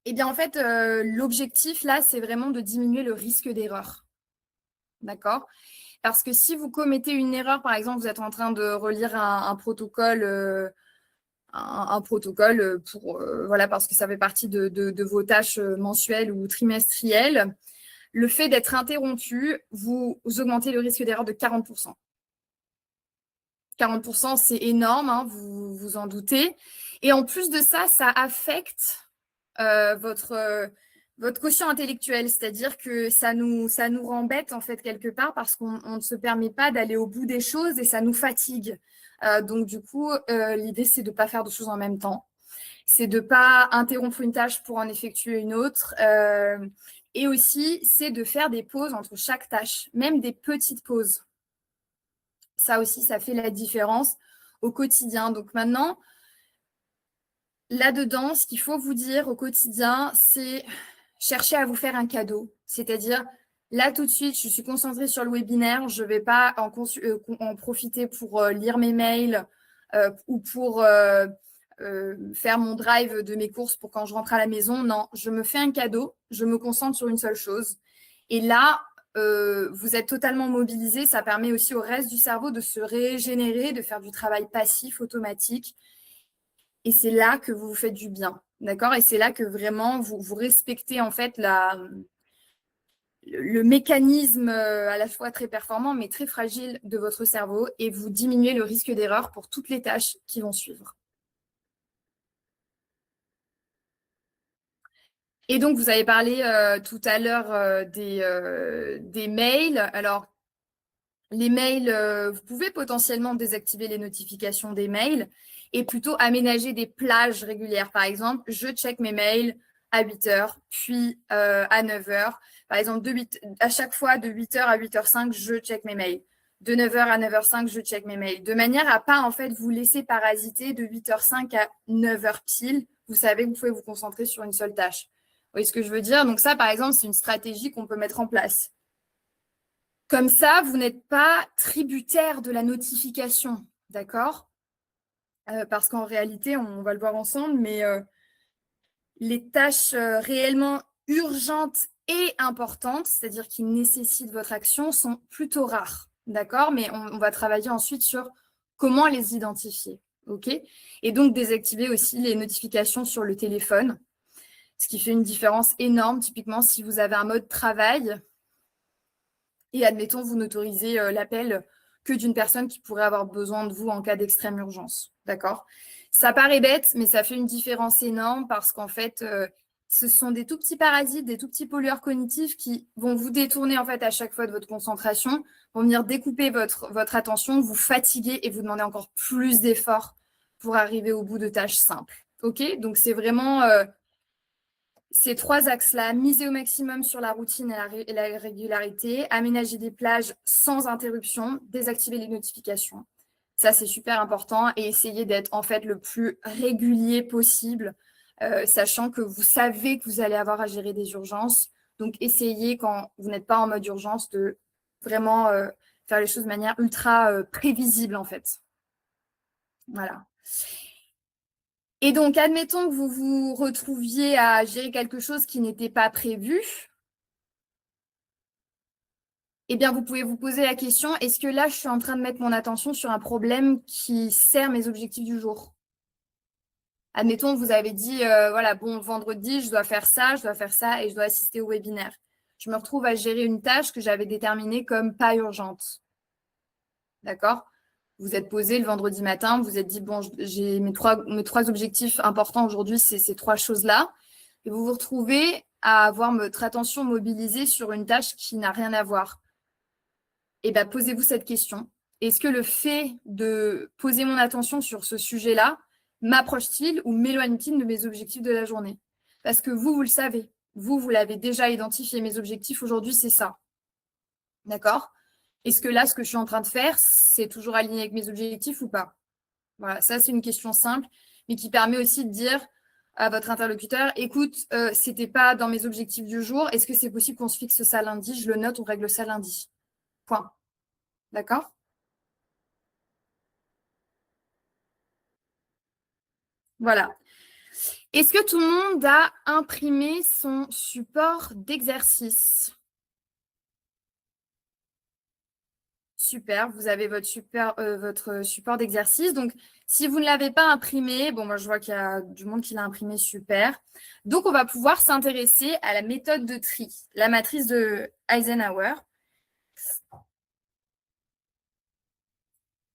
Eh bien, en fait, l'objectif, là, c'est vraiment de diminuer le risque d'erreur. D'accord? Parce que si vous commettez une erreur, par exemple, vous êtes en train de relire un protocole, un protocole voilà, parce que ça fait partie de vos tâches mensuelles ou trimestrielles, le fait d'être interrompu, vous augmentez le risque d'erreur de 40%. 40%, c'est énorme, hein, vous vous en doutez. Et en plus de ça, ça affecte votre quotient intellectuel, c'est-à-dire que ça nous rend bête en fait quelque part parce qu'on ne se permet pas d'aller au bout des choses et ça nous fatigue. Donc du coup, l'idée, c'est de ne pas faire de choses en même temps. C'est de ne pas interrompre une tâche pour en effectuer une autre. Et aussi, c'est de faire des pauses entre chaque tâche, même des petites pauses. Ça aussi, ça fait la différence au quotidien. Donc maintenant, là-dedans, ce qu'il faut vous dire au quotidien, c'est chercher à vous faire un cadeau. C'est-à-dire, là tout de suite, je suis concentrée sur le webinaire, je ne vais pas en profiter pour lire mes mails ou pour faire mon drive de mes courses pour quand je rentre à la maison. Non, je me fais un cadeau, je me concentre sur une seule chose. Et là, vous êtes totalement mobilisé. Ça permet aussi au reste du cerveau de se régénérer, de faire du travail passif, automatique. Et c'est là que vous vous faites du bien. D'accord? Et c'est là que vraiment vous respectez en fait le mécanisme à la fois très performant mais très fragile de votre cerveau et vous diminuez le risque d'erreur pour toutes les tâches qui vont suivre. Et donc, vous avez parlé tout à l'heure des mails. Alors, les mails, vous pouvez potentiellement désactiver les notifications des mails et plutôt aménager des plages régulières. Par exemple, je check mes mails à 8 heures, puis à 9 heures. Par exemple, à chaque fois, de 8 heures à 8h05, je check mes mails. De 9 heures à 9h05, je check mes mails. De manière à pas, en fait, vous laisser parasiter de 8h05 à 9h pile. Vous savez que vous pouvez vous concentrer sur une seule tâche. Vous voyez ce que je veux dire? Donc ça, par exemple, c'est une stratégie qu'on peut mettre en place. Comme ça, vous n'êtes pas tributaire de la notification, d'accord? Parce qu'en réalité, on va le voir ensemble, mais les tâches réellement urgentes et importantes, c'est-à-dire qui nécessitent votre action, sont plutôt rares, d'accord? Mais on va travailler ensuite sur comment les identifier, ok? Et donc désactiver aussi les notifications sur le téléphone, ce qui fait une différence énorme. Typiquement, si vous avez un mode travail, et admettons, vous n'autorisez l'appel que d'une personne qui pourrait avoir besoin de vous en cas d'extrême urgence. D'accord? Ça paraît bête, mais ça fait une différence énorme parce qu'en fait, ce sont des tout petits parasites, des tout petits pollueurs cognitifs qui vont vous détourner en fait à chaque fois de votre concentration, vont venir découper votre attention, vous fatiguer et vous demander encore plus d'efforts pour arriver au bout de tâches simples. OK? Donc, c'est vraiment ces trois axes-là, miser au maximum sur la routine et la régularité, aménager des plages sans interruption, désactiver les notifications. Ça, c'est super important et essayer d'être en fait le plus régulier possible, sachant que vous savez que vous allez avoir à gérer des urgences. Donc, essayez quand vous n'êtes pas en mode urgence de vraiment faire les choses de manière ultra prévisible en fait. Voilà. Et donc, admettons que vous vous retrouviez à gérer quelque chose qui n'était pas prévu. Eh bien, vous pouvez vous poser la question, est-ce que là, je suis en train de mettre mon attention sur un problème qui sert mes objectifs du jour? Admettons, vous avez dit, voilà, bon, vendredi, je dois faire ça et je dois assister au webinaire. Je me retrouve à gérer une tâche que j'avais déterminée comme pas urgente. D'accord? Vous êtes posé le vendredi matin, vous êtes dit, bon, j'ai mes trois objectifs importants aujourd'hui, c'est ces trois choses-là. Et vous vous retrouvez à avoir votre attention mobilisée sur une tâche qui n'a rien à voir. Eh bien, posez-vous cette question. Est-ce que le fait de poser mon attention sur ce sujet-là m'approche-t-il ou m'éloigne-t-il de mes objectifs de la journée? Parce que vous le savez. Vous l'avez déjà identifié. Mes objectifs aujourd'hui, c'est ça. D'accord? Est-ce que là, ce que je suis en train de faire, c'est toujours aligné avec mes objectifs ou pas? Voilà, ça, c'est une question simple, mais qui permet aussi de dire à votre interlocuteur, écoute, c'était pas dans mes objectifs du jour. Est-ce que c'est possible qu'on se fixe ça lundi? Je le note, on règle ça lundi. Point. D'accord? Voilà. Est-ce que tout le monde a imprimé son support d'exercice? Super, vous avez votre support d'exercice. Donc, si vous ne l'avez pas imprimé, bon, moi, je vois qu'il y a du monde qui l'a imprimé, super. Donc, on va pouvoir s'intéresser à la méthode de tri, la matrice de Eisenhower.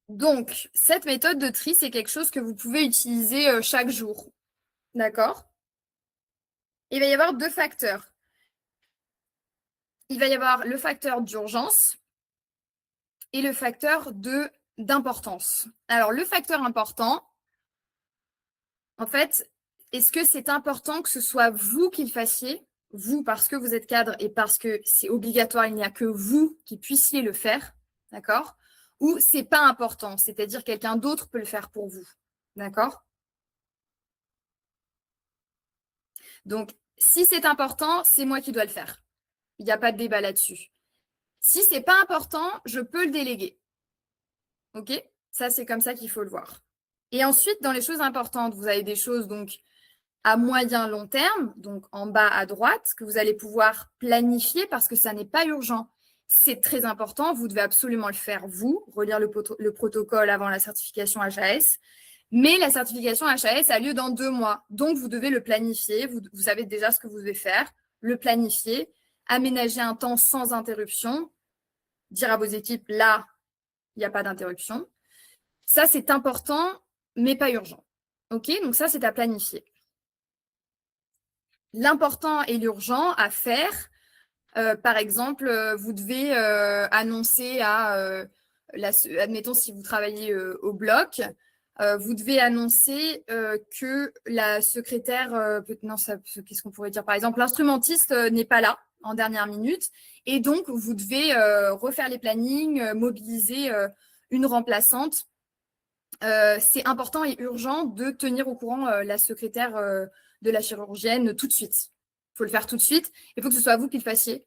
Donc, cette méthode de tri, c'est quelque chose que vous pouvez utiliser chaque jour. D'accord? Il va y avoir deux facteurs. Il va y avoir le facteur d'urgence et le facteur d'importance. Alors, le facteur important, en fait, est-ce que c'est important que ce soit vous qui le fassiez, vous parce que vous êtes cadre et parce que c'est obligatoire, il n'y a que vous qui puissiez le faire, d'accord? Ou c'est pas important, c'est-à-dire quelqu'un d'autre peut le faire pour vous, d'accord? Donc, si c'est important, c'est moi qui dois le faire. Il n'y a pas de débat là-dessus. Si c'est pas important, je peux le déléguer. OK? Ça, c'est comme ça qu'il faut le voir. Et ensuite, dans les choses importantes, vous avez des choses donc à moyen long terme, donc en bas à droite, que vous allez pouvoir planifier parce que ça n'est pas urgent. C'est très important, vous devez absolument le faire, vous, relire le protocole avant la certification HAS. Mais la certification HAS a lieu dans 2 mois. Donc, vous devez le planifier. Vous savez déjà ce que vous devez faire, le planifier, aménager un temps sans interruption, dire à vos équipes, là, il n'y a pas d'interruption. Ça, c'est important, mais pas urgent. OK? Donc, ça, c'est à planifier. L'important et l'urgent à faire, par exemple, vous devez annoncer admettons si vous travaillez au bloc, vous devez annoncer que la secrétaire, non, qu'est-ce qu'on pourrait dire? Par exemple, l'instrumentiste n'est pas là en dernière minute, et donc vous devez refaire les plannings, mobiliser une remplaçante. C'est important et urgent de tenir au courant la secrétaire de la chirurgienne tout de suite. Il faut le faire tout de suite. Il faut que ce soit vous qui le fassiez.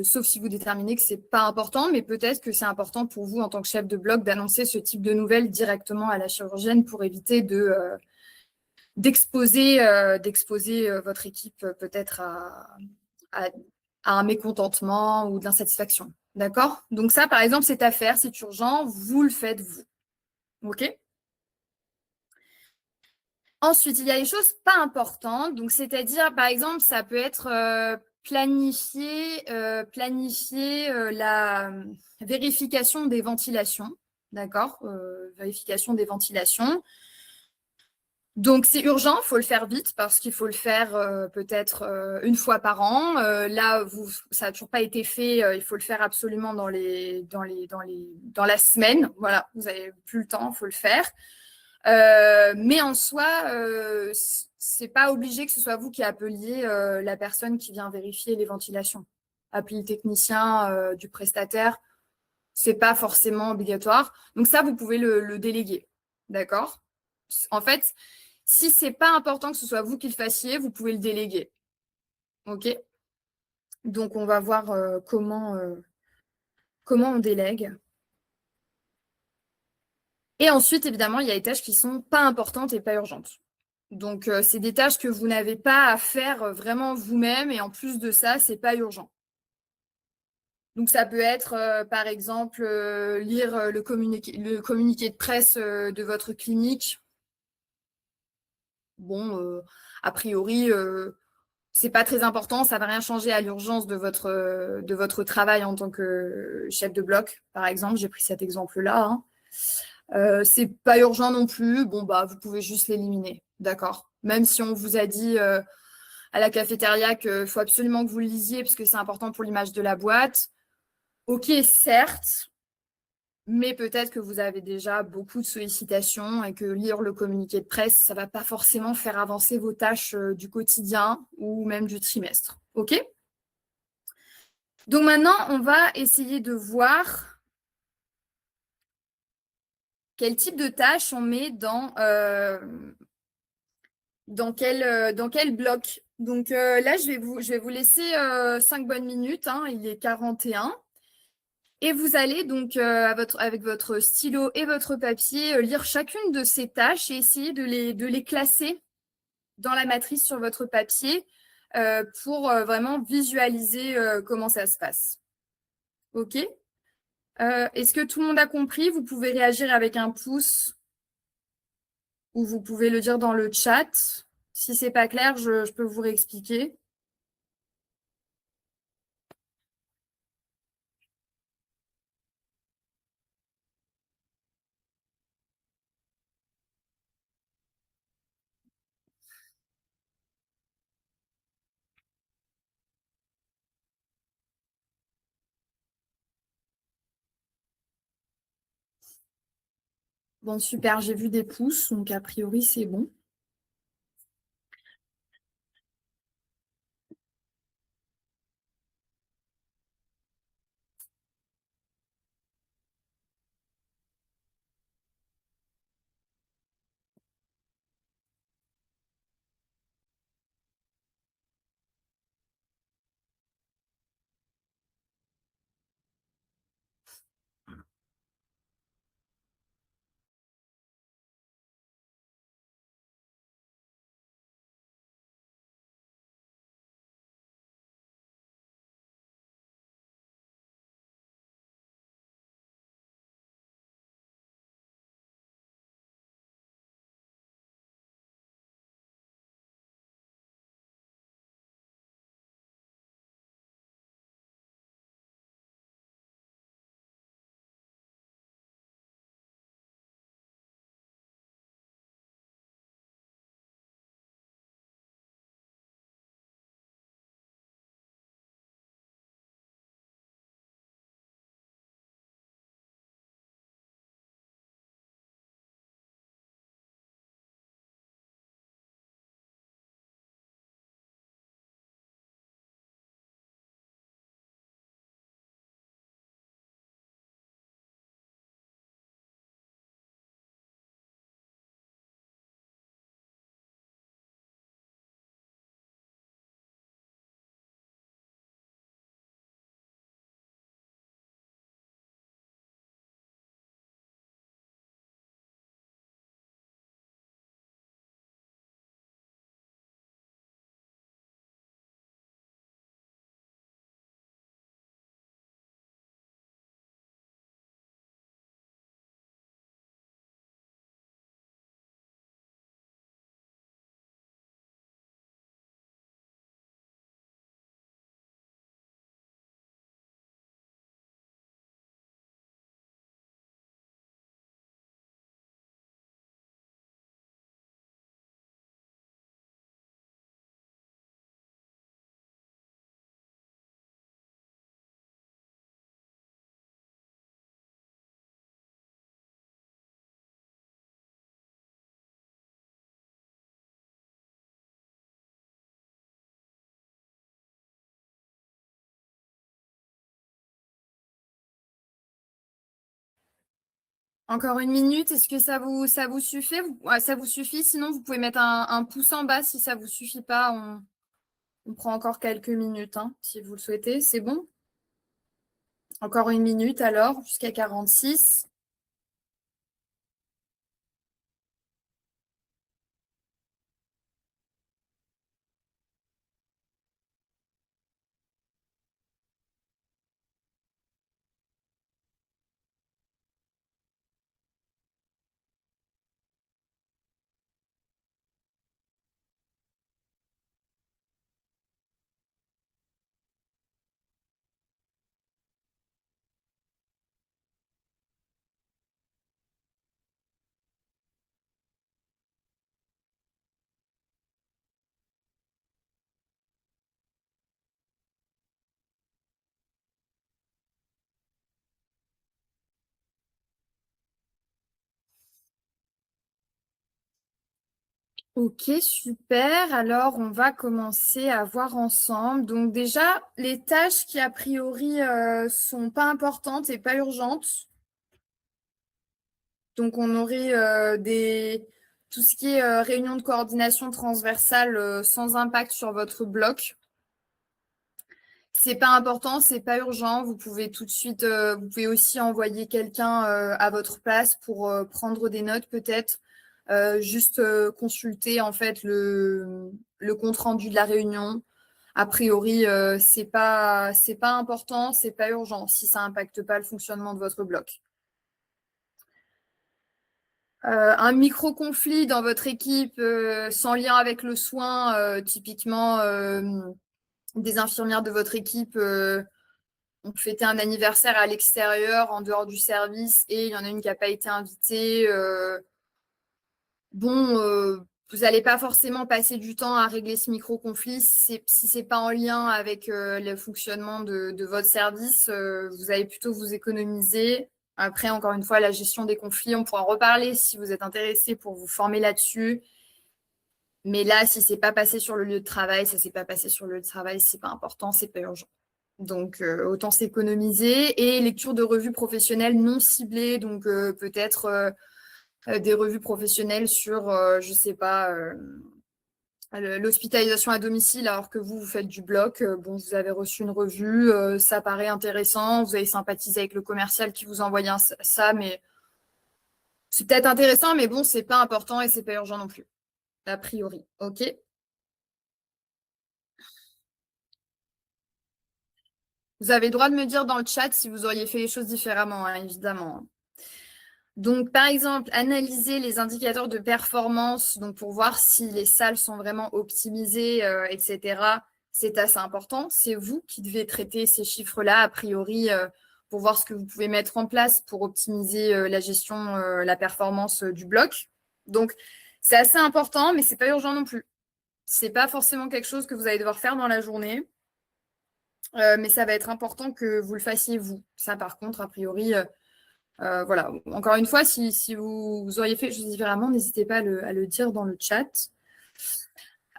Sauf si vous déterminez que c'est pas important, mais peut-être que c'est important pour vous en tant que chef de bloc d'annoncer ce type de nouvelles directement à la chirurgienne pour éviter d'exposer votre équipe peut-être à, à un mécontentement ou de l'insatisfaction. D'accord? Donc ça, par exemple, c'est à faire, c'est urgent, vous le faites vous. OK? Ensuite, il y a les choses pas importantes. Donc, c'est-à-dire, par exemple, ça peut être planifier la vérification des ventilations. D'accord? Vérification des ventilations. Donc, c'est urgent, il faut le faire vite parce qu'il faut le faire peut-être une fois par an. Là, ça n'a toujours pas été fait, il faut le faire absolument dans la semaine. Voilà, vous n'avez plus le temps, il faut le faire. Mais en soi, c'est pas obligé que ce soit vous qui appeliez la personne qui vient vérifier les ventilations. Appeler le technicien du prestataire, c'est pas forcément obligatoire. Donc ça, vous pouvez le déléguer. D'accord? En fait, si c'est pas important que ce soit vous qui le fassiez, vous pouvez le déléguer. OK? Donc on va voir comment on délègue. Et ensuite, évidemment, il y a des tâches qui sont pas importantes et pas urgentes. Donc, c'est des tâches que vous n'avez pas à faire vraiment vous-même et en plus de ça, c'est pas urgent. Donc, ça peut être, par exemple, lire le communiqué de presse de votre clinique. Bon, a priori, c'est pas très important, ça va rien changer à l'urgence de votre travail en tant que chef de bloc, par exemple. J'ai pris cet exemple-là, hein. C'est pas urgent non plus. Bon, bah, vous pouvez juste l'éliminer. D'accord. Même si on vous a dit à la cafétéria qu'il faut absolument que vous le lisiez parce que c'est important pour l'image de la boîte. Ok, certes, mais peut-être que vous avez déjà beaucoup de sollicitations et que lire le communiqué de presse, ça ne va pas forcément faire avancer vos tâches du quotidien ou même du trimestre. Ok? Donc maintenant, on va essayer de voir quel type de tâches on met dans quel bloc. Donc là, je vais vous laisser 5 bonnes minutes, hein, il est 41. Et vous allez donc avec votre stylo et votre papier lire chacune de ces tâches et essayer de les classer dans la matrice sur votre papier pour vraiment visualiser comment ça se passe. OK? Est-ce que tout le monde a compris? Vous pouvez réagir avec un pouce ou vous pouvez le dire dans le chat. Si c'est pas clair, je peux vous réexpliquer. Bon, super, j'ai vu des pouces, donc a priori, c'est bon. Encore une minute, est-ce que ça vous suffit? Ouais, ça vous suffit? Sinon, vous pouvez mettre un pouce en bas si ça vous suffit pas. On prend encore quelques minutes, hein, si vous le souhaitez. C'est bon? Encore une minute alors, jusqu'à 46. Ok, super. Alors, on va commencer à voir ensemble. Donc déjà, les tâches qui a priori sont pas importantes et pas urgentes. Donc, on aurait tout ce qui est réunion de coordination transversale sans impact sur votre bloc. C'est pas important, c'est pas urgent. Vous pouvez tout de suite, vous pouvez aussi envoyer quelqu'un à votre place pour prendre des notes peut-être. Juste consulter en fait le compte rendu de la réunion. A priori, c'est pas important, c'est pas urgent si ça impacte pas le fonctionnement de votre bloc. Un micro-conflit dans votre équipe sans lien avec le soin, typiquement des infirmières de votre équipe ont fêté un anniversaire à l'extérieur, en dehors du service, et il y en a une qui n'a pas été invitée. Bon, vous n'allez pas forcément passer du temps à régler ce micro-conflit si ce n'est pas en lien avec le fonctionnement de votre service. Vous allez plutôt vous économiser. Après, encore une fois, la gestion des conflits, on pourra en reparler si vous êtes intéressé pour vous former là-dessus. Mais là, si c'est pas passé sur le lieu de travail, ça s'est pas passé sur le lieu de travail, c'est pas important, c'est pas urgent. Donc, autant s'économiser. Et lecture de revues professionnelles non ciblées, donc peut-être des revues professionnelles sur, je sais pas, l'hospitalisation à domicile, alors que vous faites du bloc. Bon, vous avez reçu une revue, ça paraît intéressant, vous avez sympathisé avec le commercial qui vous a envoyé ça, mais c'est peut-être intéressant, mais bon, c'est pas important et c'est pas urgent non plus, a priori. OK? Vous avez le droit de me dire dans le chat si vous auriez fait les choses différemment, hein, évidemment. Donc, par exemple, analyser les indicateurs de performance, donc pour voir si les salles sont vraiment optimisées, etc. C'est assez important. C'est vous qui devez traiter ces chiffres-là, a priori, pour voir ce que vous pouvez mettre en place pour optimiser la gestion, la performance du bloc. Donc, c'est assez important, mais c'est pas urgent non plus. C'est pas forcément quelque chose que vous allez devoir faire dans la journée, mais ça va être important que vous le fassiez vous. Ça, par contre, a priori, voilà. Encore une fois, si vous auriez fait les choses différemment, n'hésitez pas à le dire dans le chat.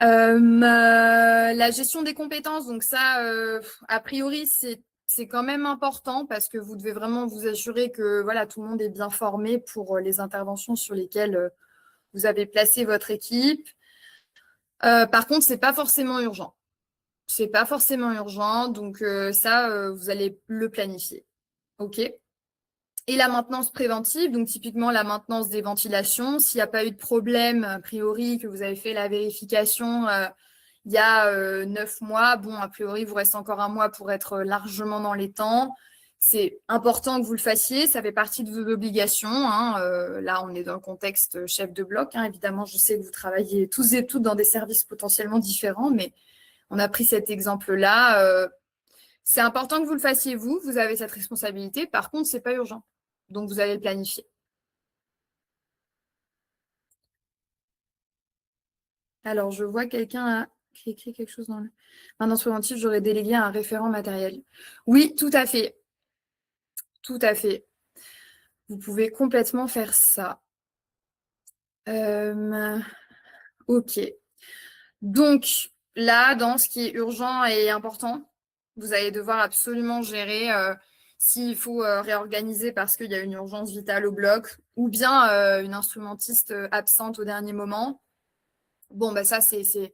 La gestion des compétences, donc ça, a priori, c'est quand même important parce que vous devez vraiment vous assurer que voilà, tout le monde est bien formé pour les interventions sur lesquelles vous avez placé votre équipe. Par contre, c'est pas forcément urgent. C'est pas forcément urgent, donc ça, vous allez le planifier. OK? Et la maintenance préventive, donc typiquement la maintenance des ventilations. S'il n'y a pas eu de problème, a priori, que vous avez fait la vérification il y a 9 mois, bon, a priori, il vous reste encore un mois pour être largement dans les temps. C'est important que vous le fassiez, ça fait partie de vos obligations, hein. Là, on est dans le contexte chef de bloc, hein. Évidemment, je sais que vous travaillez tous et toutes dans des services potentiellement différents, mais on a pris cet exemple-là. C'est important que vous le fassiez vous avez cette responsabilité. Par contre, c'est pas urgent. Donc, vous allez le planifier. Alors, je vois quelqu'un qui écrit quelque chose dans le maintenance préventive, j'aurais délégué un référent matériel. Oui, tout à fait. Tout à fait. Vous pouvez complètement faire ça. Ok. Donc, là, dans ce qui est urgent et important, vous allez devoir absolument gérer s'il faut réorganiser parce qu'il y a une urgence vitale au bloc, ou bien une instrumentiste absente au dernier moment. Bon, bah ça, c'est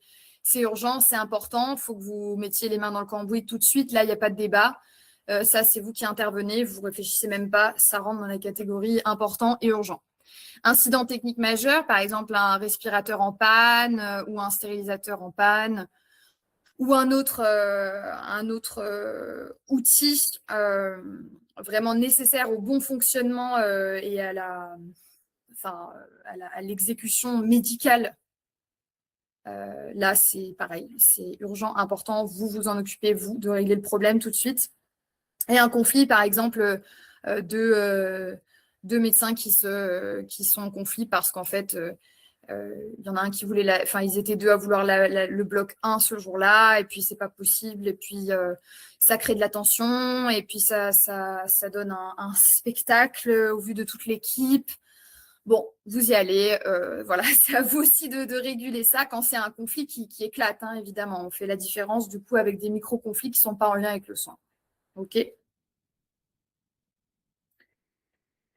urgent, c'est important. Il faut que vous mettiez les mains dans le cambouis tout de suite. Là, il n'y a pas de débat. Ça, c'est vous qui intervenez. Vous ne réfléchissez même pas. Ça rentre dans la catégorie important et urgent. Incident technique majeur, par exemple un respirateur en panne ou un stérilisateur en panne ou un autre outil vraiment nécessaire au bon fonctionnement et à l'exécution médicale. Là, c'est pareil, c'est urgent, important, vous vous en occupez, vous, de régler le problème tout de suite. Et un conflit, par exemple, deux médecins qui sont en conflit parce qu'en fait, il y en a un qui voulait, ils étaient deux à vouloir le bloc 1 ce jour-là, et puis c'est pas possible, et puis ça crée de la tension, et puis ça donne un spectacle au vu de toute l'équipe. Bon, vous y allez, voilà, c'est à vous aussi de réguler ça quand c'est un conflit qui éclate, hein, évidemment. On fait la différence du coup avec des micro-conflits qui ne sont pas en lien avec le soin. OK.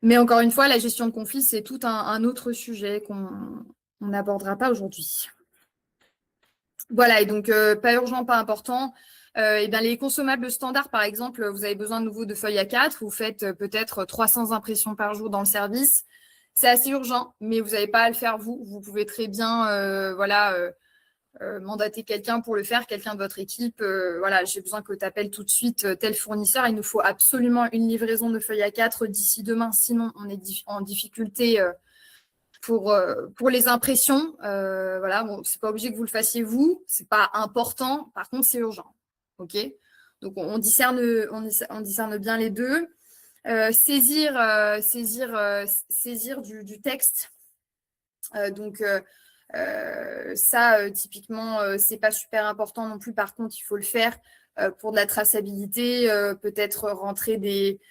Mais encore une fois, la gestion de conflit, c'est tout un autre sujet qu'on n'abordera pas aujourd'hui. Voilà, et donc pas urgent, pas important. Et bien, les consommables standards, par exemple, vous avez besoin de nouveau de feuilles A4, vous faites peut-être 300 impressions par jour dans le service. C'est assez urgent, mais vous n'avez pas à le faire vous. Vous pouvez très bien mandater quelqu'un pour le faire, quelqu'un de votre équipe. Voilà, j'ai besoin que tu appelles tout de suite tel fournisseur. Il nous faut absolument une livraison de feuilles A4 d'ici demain, sinon on est en difficulté pour les impressions. Voilà, bon, c'est pas obligé que vous le fassiez vous, c'est pas important. Par contre, c'est urgent. OK. Donc on discerne bien les deux. Saisir du texte. Ça, typiquement, c'est pas super important non plus. Par contre, il faut le faire pour de la traçabilité, peut-être rentrer des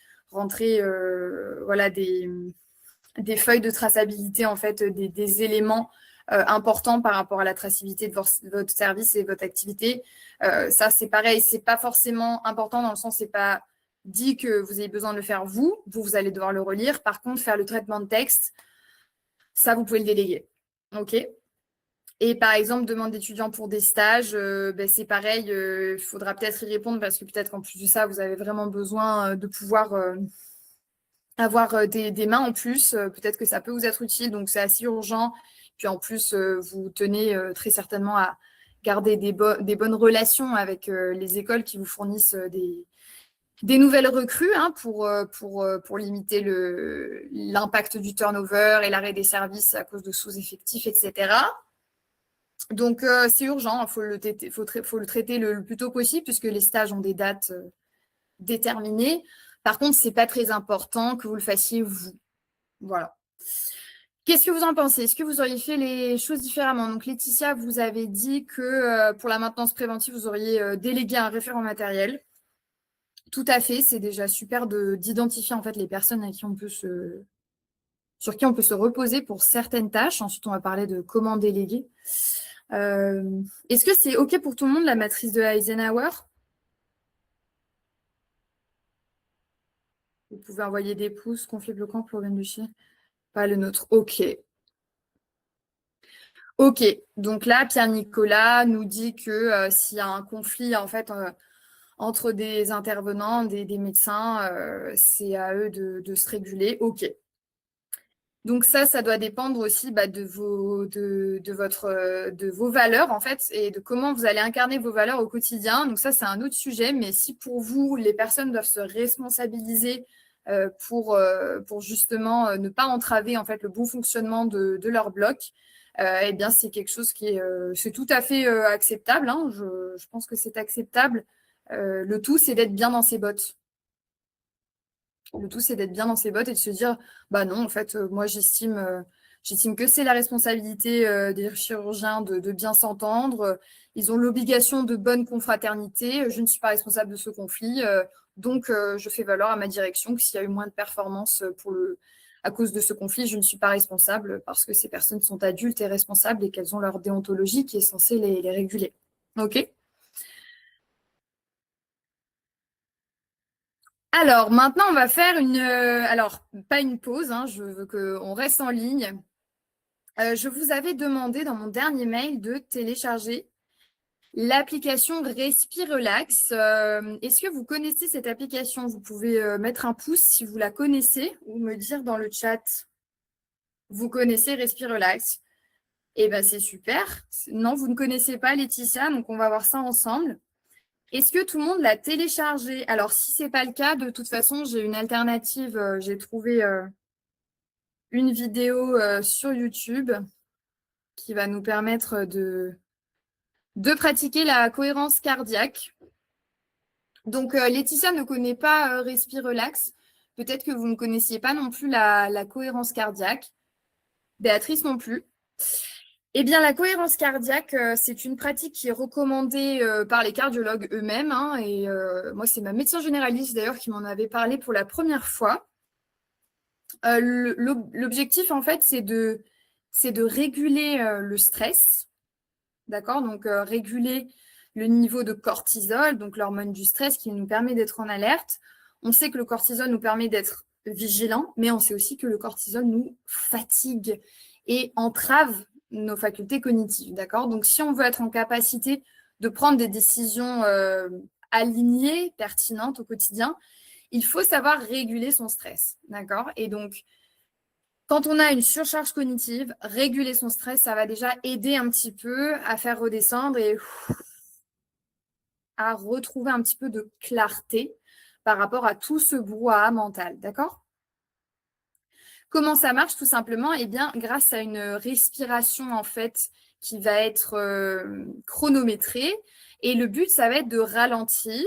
feuilles de traçabilité, en fait, des éléments importants par rapport à la traçabilité de votre service et votre activité. Ça, c'est pareil, c'est pas forcément important dans le sens, c'est pas dit que vous avez besoin de le faire vous allez devoir le relire. Par contre, faire le traitement de texte, ça, vous pouvez le déléguer. OK. Et par exemple, demande d'étudiants pour des stages, c'est pareil, il faudra peut-être y répondre parce que peut-être qu'en plus de ça, vous avez vraiment besoin de pouvoir avoir des mains en plus. Peut-être que ça peut vous être utile, donc c'est assez urgent. Puis en plus, vous tenez très certainement à garder des bonnes relations avec les écoles qui vous fournissent des nouvelles recrues hein, pour limiter l'impact du turnover et l'arrêt des services à cause de sous-effectifs, etc. Donc, c'est urgent, il faut le traiter le plus tôt possible puisque les stages ont des dates déterminées. Par contre, ce n'est pas très important que vous le fassiez vous. Voilà. Qu'est-ce que vous en pensez? Est-ce que vous auriez fait les choses différemment? Donc, Laetitia, vous avez dit que pour la maintenance préventive, vous auriez délégué un référent matériel. Tout à fait, c'est déjà super d'identifier en fait les personnes sur qui on peut se reposer pour certaines tâches. Ensuite, on va parler de comment déléguer. Est-ce que c'est OK pour tout le monde, la matrice de Eisenhower? Vous pouvez envoyer des pouces, conflit bloquant, problème de chien. Pas le nôtre. OK. OK. Donc là, Pierre-Nicolas nous dit que s'il y a un conflit, en fait, entre des intervenants, des médecins, c'est à eux de se réguler. OK. Donc ça doit dépendre aussi de vos valeurs, en fait, et de comment vous allez incarner vos valeurs au quotidien. Donc ça, c'est un autre sujet. Mais si pour vous, les personnes doivent se responsabiliser pour justement ne pas entraver en fait le bon fonctionnement de leur bloc, eh bien c'est quelque chose qui c'est tout à fait acceptable. Hein. Je pense que c'est acceptable. Le tout, c'est d'être bien dans ses bottes. Le tout, c'est d'être bien dans ses bottes et de se dire, bah non, en fait, moi, j'estime que c'est la responsabilité des chirurgiens de bien s'entendre. Ils ont l'obligation de bonne confraternité. Je ne suis pas responsable de ce conflit. Donc, je fais valoir à ma direction que s'il y a eu moins de performance à cause de ce conflit, je ne suis pas responsable parce que ces personnes sont adultes et responsables et qu'elles ont leur déontologie qui est censée les réguler. OK? Alors, maintenant, on va faire alors, pas une pause, hein, je veux qu'on reste en ligne. Je vous avais demandé dans mon dernier mail de télécharger l'application Respirelax. Est-ce que vous connaissez cette application? Vous pouvez mettre un pouce si vous la connaissez ou me dire dans le chat, vous connaissez Respirelax. Eh bien, c'est super. Non, vous ne connaissez pas Laetitia, donc on va voir ça ensemble. Est-ce que tout le monde l'a téléchargé? Alors, si ce n'est pas le cas, de toute façon, j'ai une alternative. J'ai trouvé une vidéo sur YouTube qui va nous permettre de pratiquer la cohérence cardiaque. Donc, Laetitia ne connaît pas Respirelax. Peut-être que vous ne connaissiez pas non plus la cohérence cardiaque. Béatrice non plus. Eh bien, la cohérence cardiaque, c'est une pratique qui est recommandée par les cardiologues eux-mêmes, hein, et moi, c'est ma médecin généraliste d'ailleurs qui m'en avait parlé pour la première fois. L'objectif, en fait, c'est de réguler le stress, d'accord? Donc, réguler le niveau de cortisol, donc l'hormone du stress qui nous permet d'être en alerte. On sait que le cortisol nous permet d'être vigilant, mais on sait aussi que le cortisol nous fatigue et entrave nos facultés cognitives, d'accord? Donc, si on veut être en capacité de prendre des décisions alignées, pertinentes au quotidien, il faut savoir réguler son stress, d'accord? Et donc, quand on a une surcharge cognitive, réguler son stress, ça va déjà aider un petit peu à faire redescendre et à retrouver un petit peu de clarté par rapport à tout ce brouhaha mental, d'accord? Comment ça marche tout simplement? Eh bien, grâce à une respiration en fait qui va être chronométrée. Et le but, ça va être de ralentir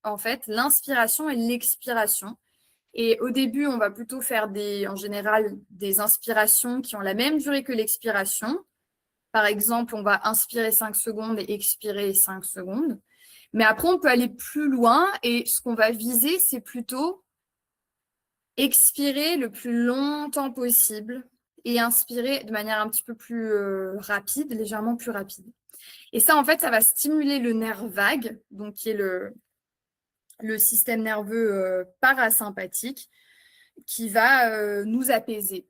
en fait l'inspiration et l'expiration. Et au début, on va plutôt faire en général des inspirations qui ont la même durée que l'expiration. Par exemple, on va inspirer 5 secondes et expirer 5 secondes. Mais après, on peut aller plus loin et ce qu'on va viser, c'est plutôt expirer le plus longtemps possible et inspirer de manière un petit peu plus rapide, légèrement plus rapide. Et ça, en fait, ça va stimuler le nerf vague, donc qui est le système nerveux parasympathique, qui va nous apaiser,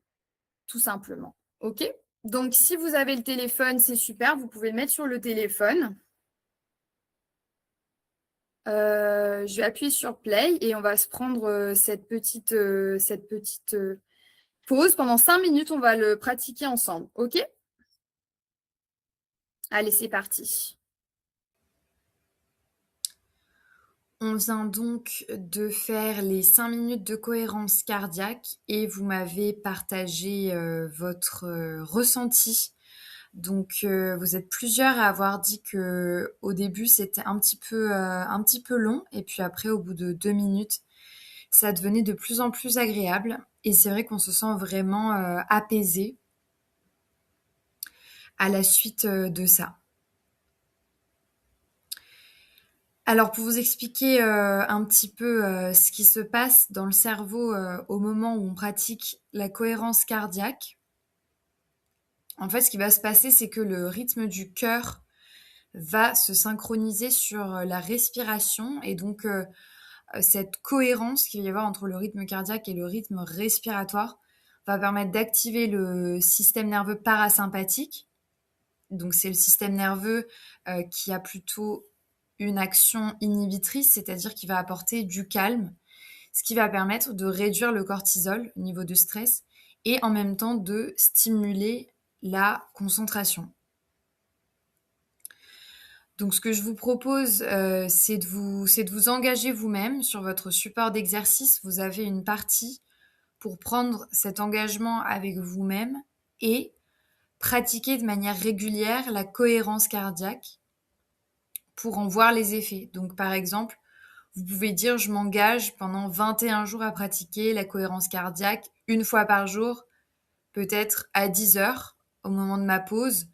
tout simplement. OK? Donc, si vous avez le téléphone, c'est super, vous pouvez le mettre sur le téléphone. Je vais appuyer sur play et on va se prendre cette petite pause. Pendant 5 minutes, on va le pratiquer ensemble. OK? Allez, c'est parti. On vient donc de faire les 5 minutes de cohérence cardiaque et vous m'avez partagé votre ressenti. Donc, vous êtes plusieurs à avoir dit que au début c'était un petit peu long et puis après au bout de 2 minutes ça devenait de plus en plus agréable et c'est vrai qu'on se sent vraiment apaisé à la suite de ça. Alors pour vous expliquer un petit peu ce qui se passe dans le cerveau au moment où on pratique la cohérence cardiaque, en fait ce qui va se passer c'est que le rythme du cœur va se synchroniser sur la respiration et donc cette cohérence qu'il va y avoir entre le rythme cardiaque et le rythme respiratoire va permettre d'activer le système nerveux parasympathique. Donc c'est le système nerveux qui a plutôt une action inhibitrice, c'est-à-dire qui va apporter du calme, ce qui va permettre de réduire le cortisol, le niveau de stress, et en même temps de stimuler la concentration. Donc ce que je vous propose, c'est de vous engager vous-même sur votre support d'exercice. Vous avez une partie pour prendre cet engagement avec vous-même et pratiquer de manière régulière la cohérence cardiaque pour en voir les effets. Donc par exemple, vous pouvez dire je m'engage pendant 21 jours à pratiquer la cohérence cardiaque une fois par jour, peut-être à 10 heures au moment de ma pause.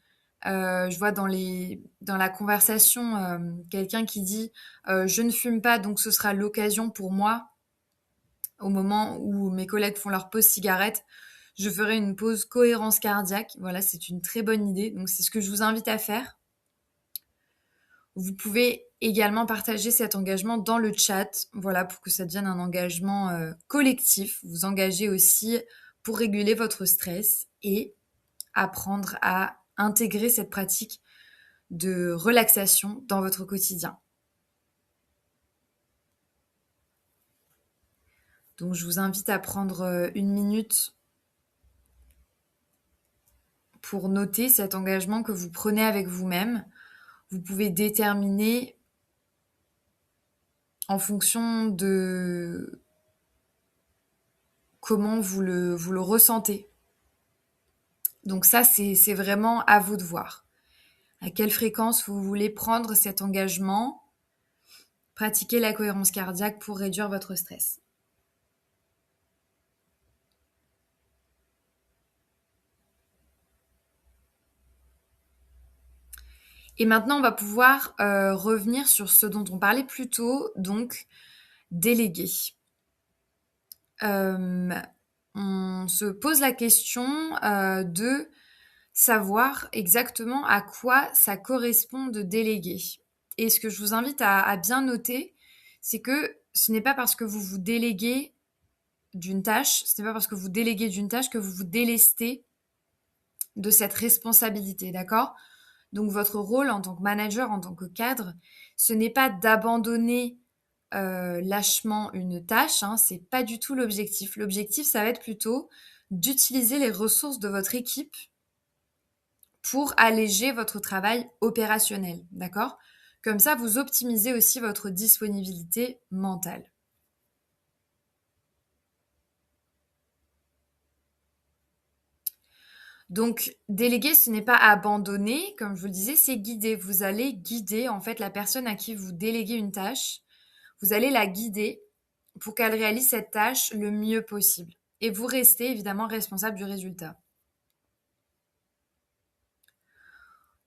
Je vois dans la conversation quelqu'un qui dit je ne fume pas, donc ce sera l'occasion pour moi, au moment où mes collègues font leur pause cigarette, je ferai une pause cohérence cardiaque. Voilà, c'est une très bonne idée. Donc c'est ce que je vous invite à faire. Vous pouvez également partager cet engagement dans le chat, voilà, pour que ça devienne un engagement collectif. Vous engagez aussi pour réguler votre stress et apprendre à intégrer cette pratique de relaxation dans votre quotidien. Donc je vous invite à prendre une minute pour noter cet engagement que vous prenez avec vous-même. Vous pouvez déterminer en fonction de comment vous le ressentez. Donc ça, c'est vraiment à vous de voir. À quelle fréquence vous voulez prendre cet engagement, pratiquer la cohérence cardiaque pour réduire votre stress. Et maintenant, on va pouvoir revenir sur ce dont on parlait plus tôt, donc déléguer. On se pose la question de savoir exactement à quoi ça correspond de déléguer. Et ce que je vous invite à bien noter, c'est que ce n'est pas parce que vous vous déléguez d'une tâche, ce n'est pas parce que vous déléguez d'une tâche que vous vous délestez de cette responsabilité, d'accord? Donc votre rôle en tant que manager, en tant que cadre, ce n'est pas d'abandonner lâchement une tâche, hein, c'est pas du tout l'objectif. L'objectif, ça va être plutôt d'utiliser les ressources de votre équipe pour alléger votre travail opérationnel, d'accord? Comme ça, vous optimisez aussi votre disponibilité mentale. Donc, déléguer, ce n'est pas abandonner, comme je vous le disais, c'est guider. Vous allez guider, en fait, la personne à qui vous déléguez une tâche. Vous allez la guider pour qu'elle réalise cette tâche le mieux possible. Et vous restez évidemment responsable du résultat.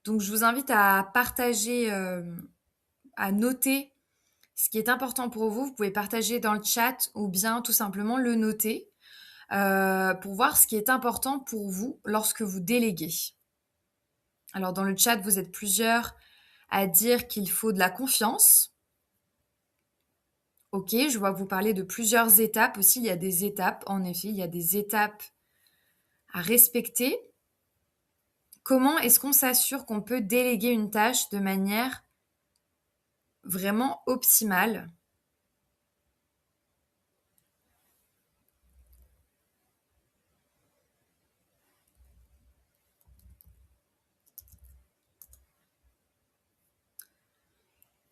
Donc, je vous invite à partager, à noter ce qui est important pour vous. Vous pouvez partager dans le chat ou bien tout simplement le noter pour voir ce qui est important pour vous lorsque vous déléguez. Alors, dans le chat, vous êtes plusieurs à dire qu'il faut de la confiance. Ok, je vois que vous parlez de plusieurs étapes aussi. Il y a des étapes, en effet, il y a des étapes à respecter. Comment est-ce qu'on s'assure qu'on peut déléguer une tâche de manière vraiment optimale?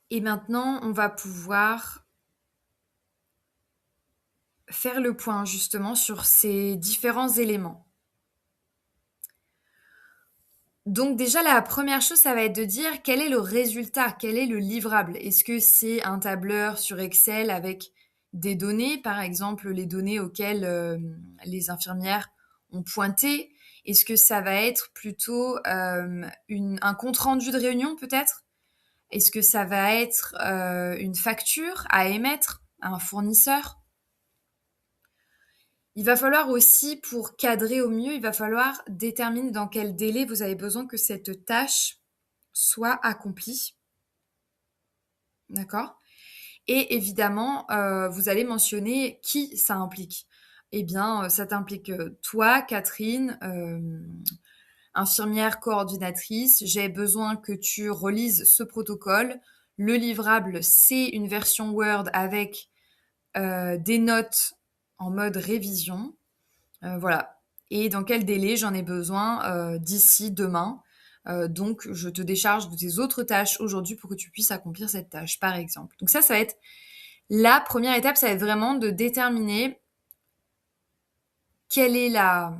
Et maintenant, on va pouvoir faire le point justement sur ces différents éléments. Donc déjà, la première chose, ça va être de dire quel est le résultat, quel est le livrable. Est-ce que c'est un tableur sur Excel avec des données, par exemple les données auxquelles les infirmières ont pointé? Est-ce que ça va être plutôt un compte-rendu de réunion peut-être? Est-ce que ça va être une facture à émettre à un fournisseur? Il va falloir aussi, pour cadrer au mieux, il va falloir déterminer dans quel délai vous avez besoin que cette tâche soit accomplie. D'accord? Et évidemment, vous allez mentionner qui ça implique. Eh bien, ça t'implique toi, Catherine, infirmière coordinatrice. J'ai besoin que tu relises ce protocole. Le livrable, c'est une version Word avec des notes en mode révision. Voilà. Et dans quel délai j'en ai besoin d'ici demain. Donc, je te décharge de tes autres tâches aujourd'hui pour que tu puisses accomplir cette tâche, par exemple. Donc ça va être la première étape, ça va être vraiment de déterminer quelle est la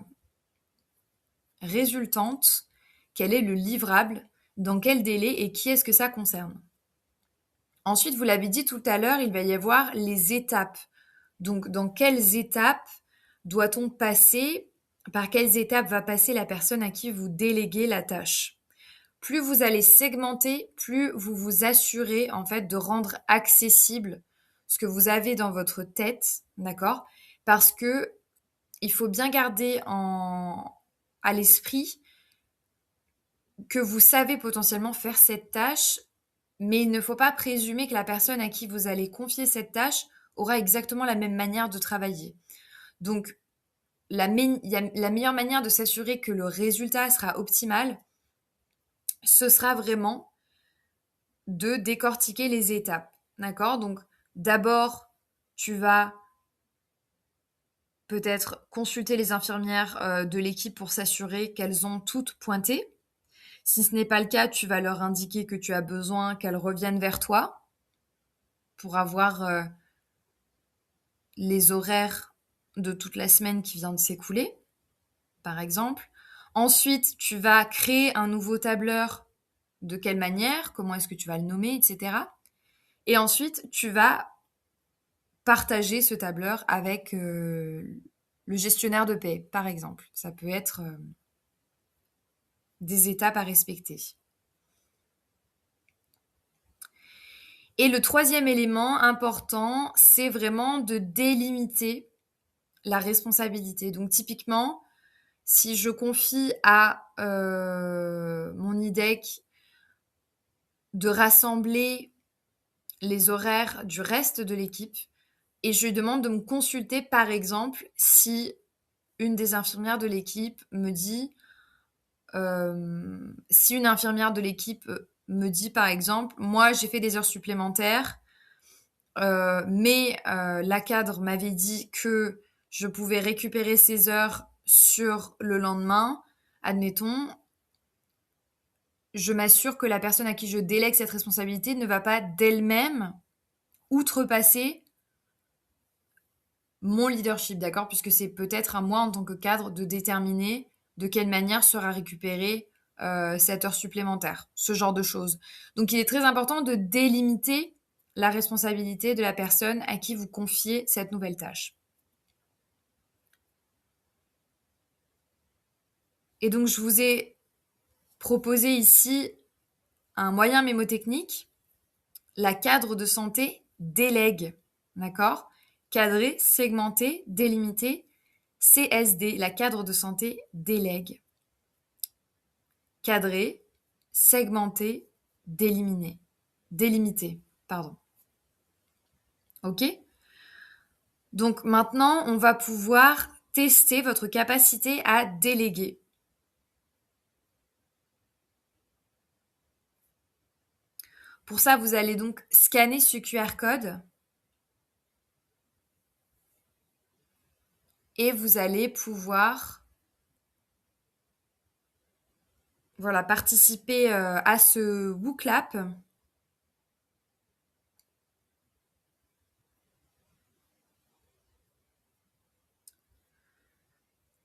résultante, quel est le livrable, dans quel délai et qui est-ce que ça concerne. Ensuite, vous l'avez dit tout à l'heure, il va y avoir les étapes. Donc, dans quelles étapes doit-on passer, par quelles étapes va passer la personne à qui vous déléguez la tâche? Plus vous allez segmenter, plus vous vous assurez en fait de rendre accessible ce que vous avez dans votre tête, d'accord? Parce que il faut bien garder à l'esprit que vous savez potentiellement faire cette tâche mais il ne faut pas présumer que la personne à qui vous allez confier cette tâche aura exactement la même manière de travailler. Donc, la meilleure manière de s'assurer que le résultat sera optimal, ce sera vraiment de décortiquer les étapes. D'accord? Donc, d'abord, tu vas peut-être consulter les infirmières de l'équipe pour s'assurer qu'elles ont toutes pointé. Si ce n'est pas le cas, tu vas leur indiquer que tu as besoin qu'elles reviennent vers toi pour avoir les horaires de toute la semaine qui vient de s'écouler, par exemple. Ensuite, tu vas créer un nouveau tableur. De quelle manière? Comment est-ce que tu vas le nommer, etc. Et ensuite, tu vas partager ce tableur avec le gestionnaire de paie, par exemple. Ça peut être des étapes à respecter. Et le troisième élément important, c'est vraiment de délimiter la responsabilité. Donc typiquement, si je confie à mon IDEC de rassembler les horaires du reste de l'équipe et je lui demande de me consulter, par exemple, si une des infirmières de l'équipe me dit, si une infirmière de l'équipe me dit, par exemple, moi j'ai fait des heures supplémentaires, mais la cadre m'avait dit que je pouvais récupérer ces heures sur le lendemain, admettons, je m'assure que la personne à qui je délègue cette responsabilité ne va pas d'elle-même outrepasser mon leadership, d'accord? Puisque c'est peut-être à moi, en tant que cadre, de déterminer de quelle manière sera récupérée cette heure supplémentaire, ce genre de choses. Donc, il est très important de délimiter la responsabilité de la personne à qui vous confiez cette nouvelle tâche. Et donc, je vous ai proposé ici un moyen mémotechnique, la cadre de santé délègue, d'accord? Cadrer, segmenter, délimiter, CSD, la cadre de santé délègue. Cadrer, segmenter, délimiter, pardon. Ok? Donc maintenant, on va pouvoir tester votre capacité à déléguer. Pour ça, vous allez donc scanner ce QR code et vous allez pouvoir participer à ce WooClap.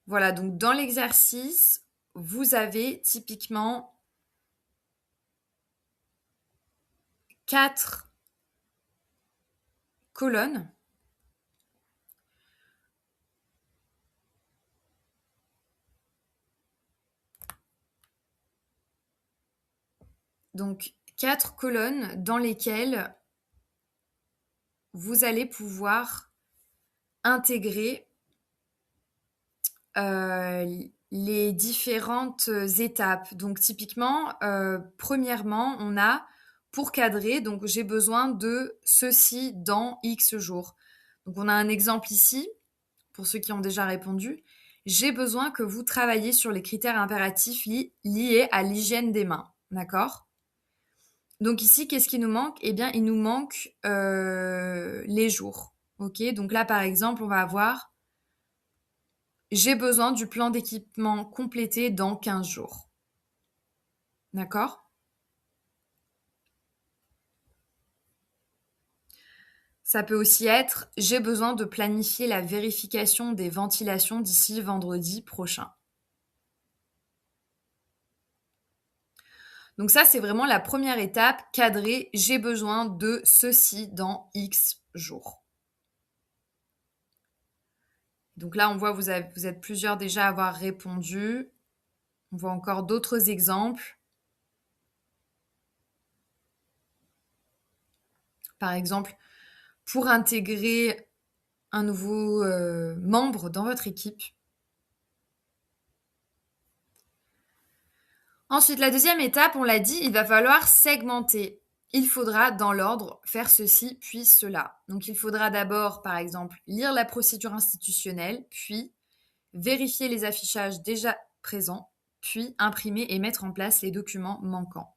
Voilà, donc dans l'exercice, vous avez typiquement 4 colonnes. Donc 4 colonnes dans lesquelles vous allez pouvoir intégrer les différentes étapes. Donc typiquement, premièrement, on a pour cadrer, donc j'ai besoin de ceci dans X jours. Donc on a un exemple ici, pour ceux qui ont déjà répondu. J'ai besoin que vous travailliez sur les critères impératifs liés à l'hygiène des mains. D'accord? Donc ici, qu'est-ce qui nous manque? Eh bien, il nous manque les jours. Ok? Donc là, par exemple, on va avoir j'ai besoin du plan d'équipement complété dans 15 jours. D'accord? Ça peut aussi être j'ai besoin de planifier la vérification des ventilations d'ici vendredi prochain. Donc ça, c'est vraiment la première étape, cadrer j'ai besoin de ceci dans X jours. Donc là, on voit vous êtes plusieurs déjà à avoir répondu. On voit encore d'autres exemples. Par exemple, pour intégrer un nouveau membre dans votre équipe. Ensuite, la deuxième étape, on l'a dit, il va falloir segmenter. il faudra dans l'ordre faire ceci puis cela. Donc il faudra d'abord, par exemple, lire la procédure institutionnelle, puis vérifier les affichages déjà présents, puis imprimer et mettre en place les documents manquants.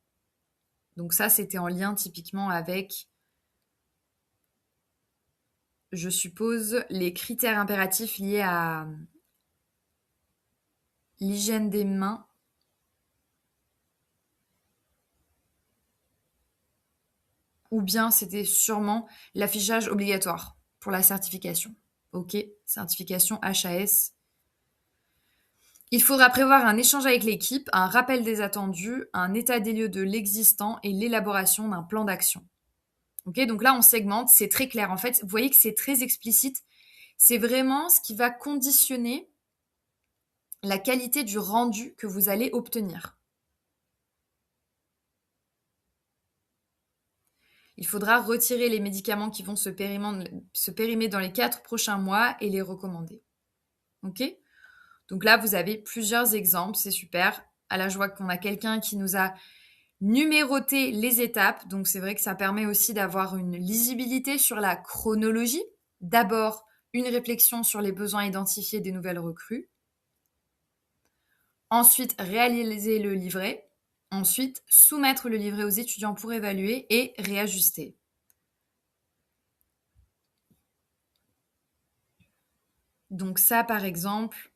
Donc ça, c'était en lien typiquement avec, je suppose, les critères impératifs liés à l'hygiène des mains. Ou bien c'était sûrement l'affichage obligatoire pour la certification. Ok, certification HAS. Il faudra prévoir un échange avec l'équipe, un rappel des attendus, un état des lieux de l'existant et l'élaboration d'un plan d'action. Ok, donc là on segmente, c'est très clair. En fait, vous voyez que c'est très explicite. C'est vraiment ce qui va conditionner la qualité du rendu que vous allez obtenir. Il faudra retirer les médicaments qui vont se périmer dans les 4 prochains mois et les recommander. Ok ? Donc là, vous avez plusieurs exemples, c'est super. Là, je vois qu'on a quelqu'un qui nous a numéroté les étapes. Donc c'est vrai que ça permet aussi d'avoir une lisibilité sur la chronologie. D'abord, une réflexion sur les besoins identifiés des nouvelles recrues. Ensuite, réaliser le livret. Ensuite, soumettre le livret aux étudiants pour évaluer et réajuster. Donc ça, par exemple,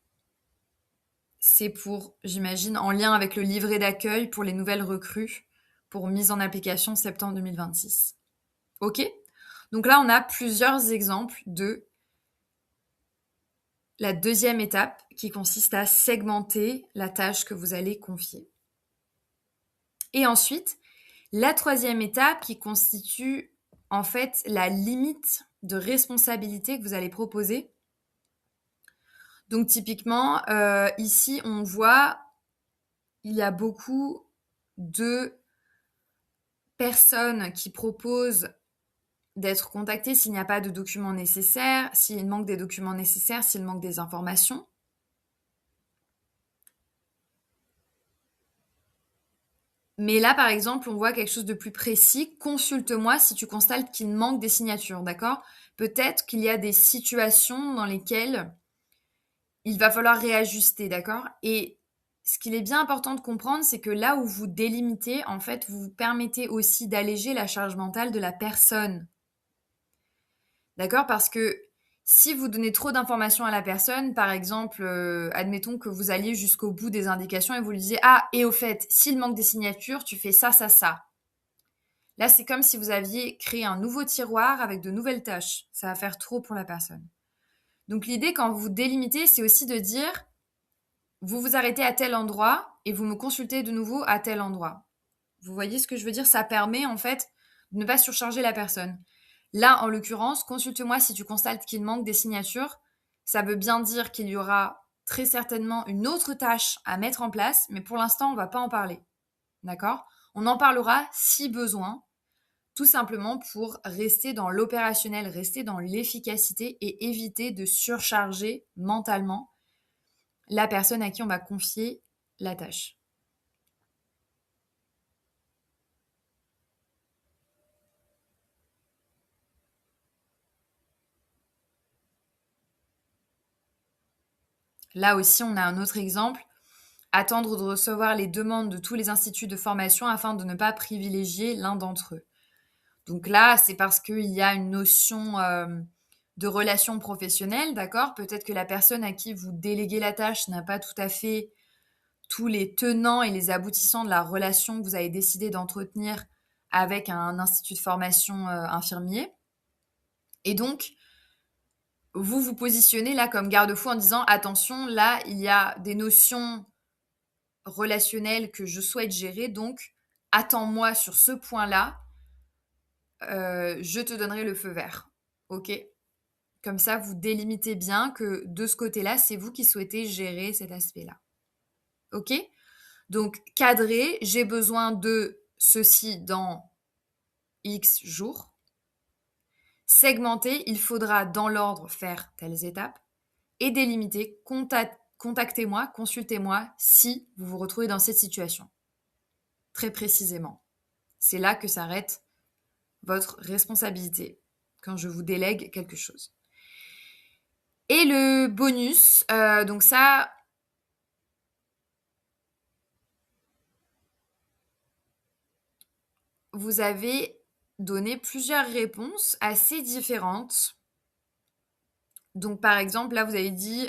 c'est pour, j'imagine, en lien avec le livret d'accueil pour les nouvelles recrues pour mise en application septembre 2026. Ok ? Donc là, on a plusieurs exemples de la deuxième étape qui consiste à segmenter la tâche que vous allez confier. Et ensuite, la troisième étape qui constitue en fait la limite de responsabilité que vous allez proposer. Donc typiquement, ici, on voit, il y a beaucoup de personnes qui proposent d'être contactées s'il n'y a pas de documents nécessaires, s'il manque des documents nécessaires, s'il manque des informations. Mais là, par exemple, on voit quelque chose de plus précis. Consulte-moi si tu constates qu'il manque des signatures, d'accord ? Peut-être qu'il y a des situations dans lesquelles il va falloir réajuster, d'accord ? Et ce qu'il est bien important de comprendre, c'est que là où vous délimitez, en fait, vous vous permettez aussi d'alléger la charge mentale de la personne. D'accord ? Parce que si vous donnez trop d'informations à la personne, par exemple, admettons que vous alliez jusqu'au bout des indications et vous lui disiez « Ah, et au fait, s'il manque des signatures, tu fais ça, ça, ça. » Là, c'est comme si vous aviez créé un nouveau tiroir avec de nouvelles tâches. Ça va faire trop pour la personne. Donc l'idée, quand vous délimitez, c'est aussi de dire « Vous vous arrêtez à tel endroit et vous me consultez de nouveau à tel endroit. » Vous voyez ce que je veux dire ? Ça permet, en fait, de ne pas surcharger la personne. Là, en l'occurrence, consulte-moi si tu constates qu'il manque des signatures. Ça veut bien dire qu'il y aura très certainement une autre tâche à mettre en place, mais pour l'instant, on ne va pas en parler. D'accord ? On en parlera si besoin, tout simplement pour rester dans l'opérationnel, rester dans l'efficacité et éviter de surcharger mentalement la personne à qui on va confier la tâche. Là aussi, on a un autre exemple. Attendre de recevoir les demandes de tous les instituts de formation afin de ne pas privilégier l'un d'entre eux. Donc là, c'est parce qu'il y a une notion de relation professionnelle, d'accord ? Peut-être que la personne à qui vous déléguez la tâche n'a pas tout à fait tous les tenants et les aboutissants de la relation que vous avez décidé d'entretenir avec un institut de formation infirmier. Et donc, vous vous positionnez là comme garde-fou en disant « Attention, là, il y a des notions relationnelles que je souhaite gérer, donc attends-moi sur ce point-là, je te donnerai le feu vert. » Ok ? Comme ça, vous délimitez bien que de ce côté-là, c'est vous qui souhaitez gérer cet aspect-là. Ok ? Donc, cadrer, j'ai besoin de ceci dans X jours. Segmenter, il faudra dans l'ordre faire telles étapes. Et délimiter, contactez-moi, consultez-moi si vous vous retrouvez dans cette situation. Très précisément. C'est là que s'arrête votre responsabilité quand je vous délègue quelque chose. Et le bonus, donc ça, vous avez donné plusieurs réponses assez différentes. Donc par exemple, là, vous avez dit,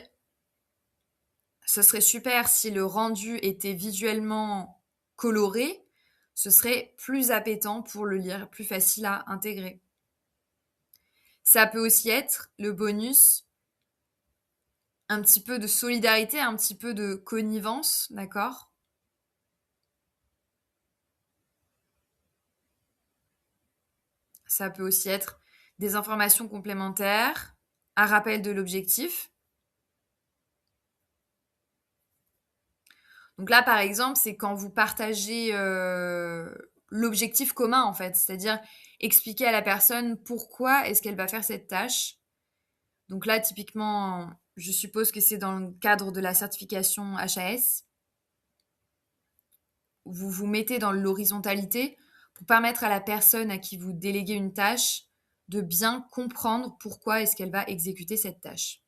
ce serait super si le rendu était visuellement coloré, ce serait plus appétant pour le lire, plus facile à intégrer. Ça peut aussi être le bonus, un petit peu de solidarité, un petit peu de connivence, d'accord? Ça peut aussi être des informations complémentaires, un rappel de l'objectif. Donc là, par exemple, c'est quand vous partagez l'objectif commun, en fait, c'est-à-dire expliquer à la personne pourquoi est-ce qu'elle va faire cette tâche. Donc là, typiquement, je suppose que c'est dans le cadre de la certification HAS. Vous vous mettez dans l'horizontalité pour permettre à la personne à qui vous déléguez une tâche de bien comprendre pourquoi est-ce qu'elle va exécuter cette tâche.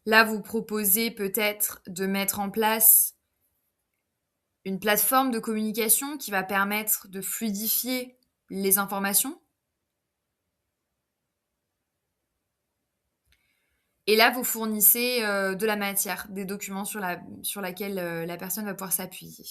Là, vous proposez peut-être de mettre en place une plateforme de communication qui va permettre de fluidifier les informations. Et là, vous fournissez de la matière, des documents sur laquelle la personne va pouvoir s'appuyer.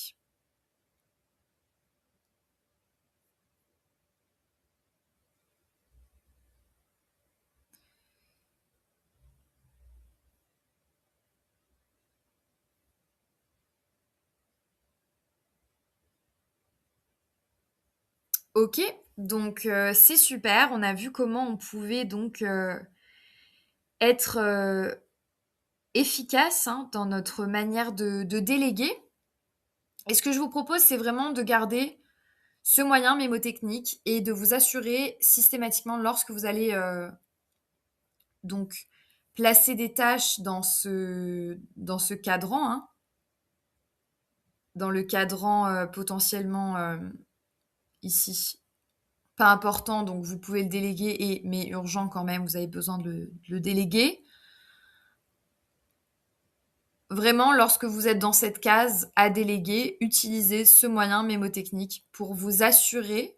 Ok, donc c'est super. On a vu comment on pouvait donc être efficace dans notre manière de déléguer. Et ce que je vous propose, c'est vraiment de garder ce moyen mémotechnique et de vous assurer systématiquement lorsque vous allez donc placer des tâches dans ce cadran, dans le cadran potentiellement ici pas important, donc vous pouvez le déléguer, mais urgent quand même, vous avez besoin de le déléguer. Vraiment, lorsque vous êtes dans cette case à déléguer, utilisez ce moyen mémotechnique pour vous assurer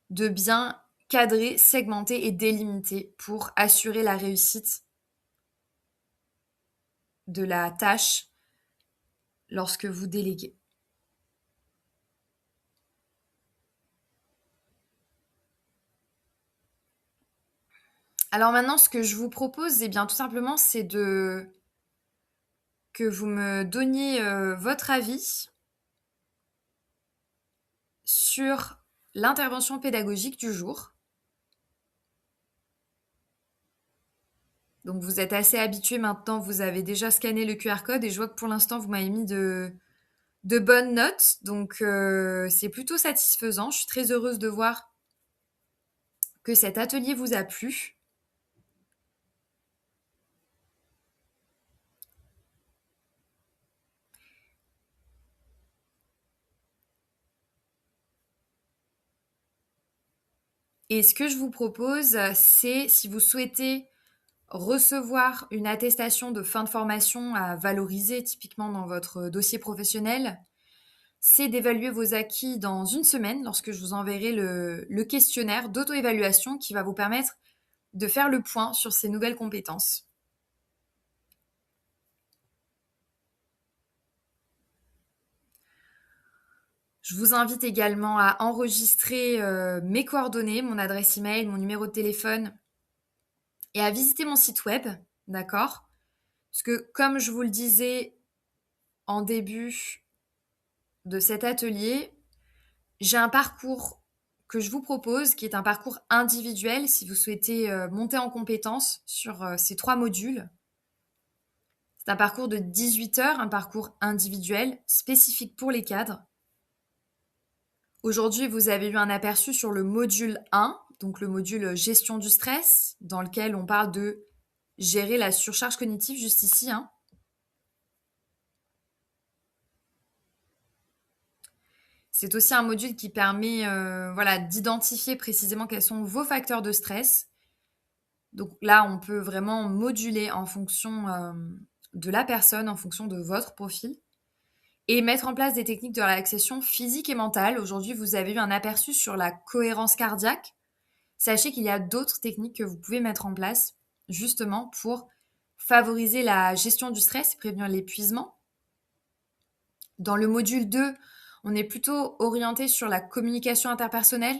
de bien cadrer, segmenter et délimiter pour assurer la réussite de la tâche lorsque vous déléguez. Alors maintenant, ce que je vous propose, eh bien, tout simplement, c'est que vous me donniez votre avis sur l'intervention pédagogique du jour. Donc vous êtes assez habitué maintenant, vous avez déjà scanné le QR code et je vois que pour l'instant vous m'avez mis de bonnes notes, donc c'est plutôt satisfaisant. Je suis très heureuse de voir que cet atelier vous a plu. Et ce que je vous propose, c'est si vous souhaitez recevoir une attestation de fin de formation à valoriser typiquement dans votre dossier professionnel, c'est d'évaluer vos acquis dans une semaine lorsque je vous enverrai le questionnaire d'auto-évaluation qui va vous permettre de faire le point sur ces nouvelles compétences. Je vous invite également à enregistrer mes coordonnées, mon adresse email, mon numéro de téléphone et à visiter mon site web, d'accord? Parce que comme je vous le disais en début de cet atelier, j'ai un parcours que je vous propose qui est un parcours individuel si vous souhaitez monter en compétence sur ces 3 modules. C'est un parcours de 18 heures, un parcours individuel spécifique pour les cadres. Aujourd'hui, vous avez eu un aperçu sur le module 1, donc le module gestion du stress, dans lequel on parle de gérer la surcharge cognitive juste ici. C'est aussi un module qui permet voilà, d'identifier précisément quels sont vos facteurs de stress. Donc là, on peut vraiment moduler en fonction de la personne, en fonction de votre profil, et mettre en place des techniques de relaxation physique et mentale. Aujourd'hui, vous avez eu un aperçu sur la cohérence cardiaque. Sachez qu'il y a d'autres techniques que vous pouvez mettre en place justement pour favoriser la gestion du stress et prévenir l'épuisement. Dans le module 2, on est plutôt orienté sur la communication interpersonnelle.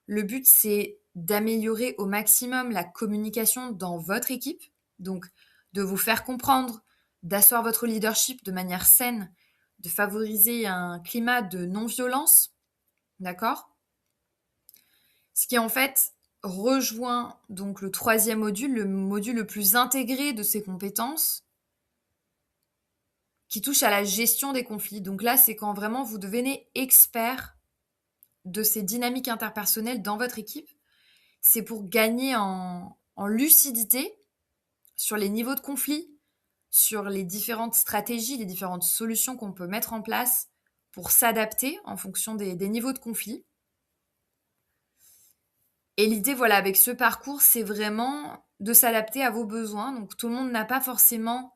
Le but, c'est d'améliorer au maximum la communication dans votre équipe, donc de vous faire comprendre, d'asseoir votre leadership de manière saine, de favoriser un climat de non-violence, d'accord? Ce qui en fait rejoint donc le troisième module, le module le plus intégré de ces compétences, qui touche à la gestion des conflits. Donc là, c'est quand vraiment vous devenez expert de ces dynamiques interpersonnelles dans votre équipe. C'est pour gagner en lucidité sur les niveaux de conflit, sur les différentes stratégies, les différentes solutions qu'on peut mettre en place pour s'adapter en fonction des niveaux de conflit. Et l'idée, voilà, avec ce parcours, c'est vraiment de s'adapter à vos besoins. Donc tout le monde n'a pas forcément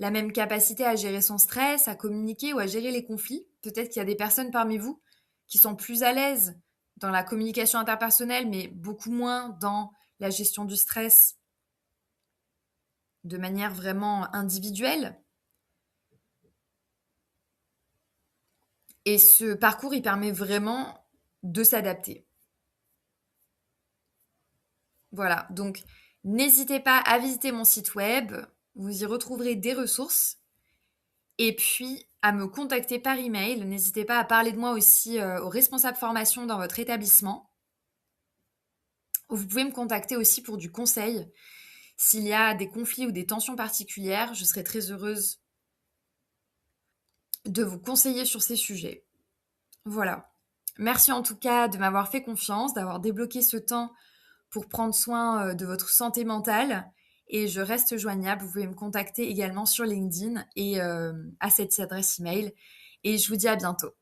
la même capacité à gérer son stress, à communiquer ou à gérer les conflits. Peut-être qu'il y a des personnes parmi vous qui sont plus à l'aise dans la communication interpersonnelle, mais beaucoup moins dans la gestion du stress de manière vraiment individuelle. Et ce parcours, il permet vraiment de s'adapter. Voilà, donc n'hésitez pas à visiter mon site web, vous y retrouverez des ressources. Et puis, à me contacter par email. N'hésitez pas à parler de moi aussi aux responsables formation dans votre établissement. Vous pouvez me contacter aussi pour du conseil. S'il y a des conflits ou des tensions particulières, je serai très heureuse de vous conseiller sur ces sujets. Voilà. Merci en tout cas de m'avoir fait confiance, d'avoir débloqué ce temps pour prendre soin de votre santé mentale. Et je reste joignable. Vous pouvez me contacter également sur LinkedIn et à cette adresse email. Et je vous dis à bientôt.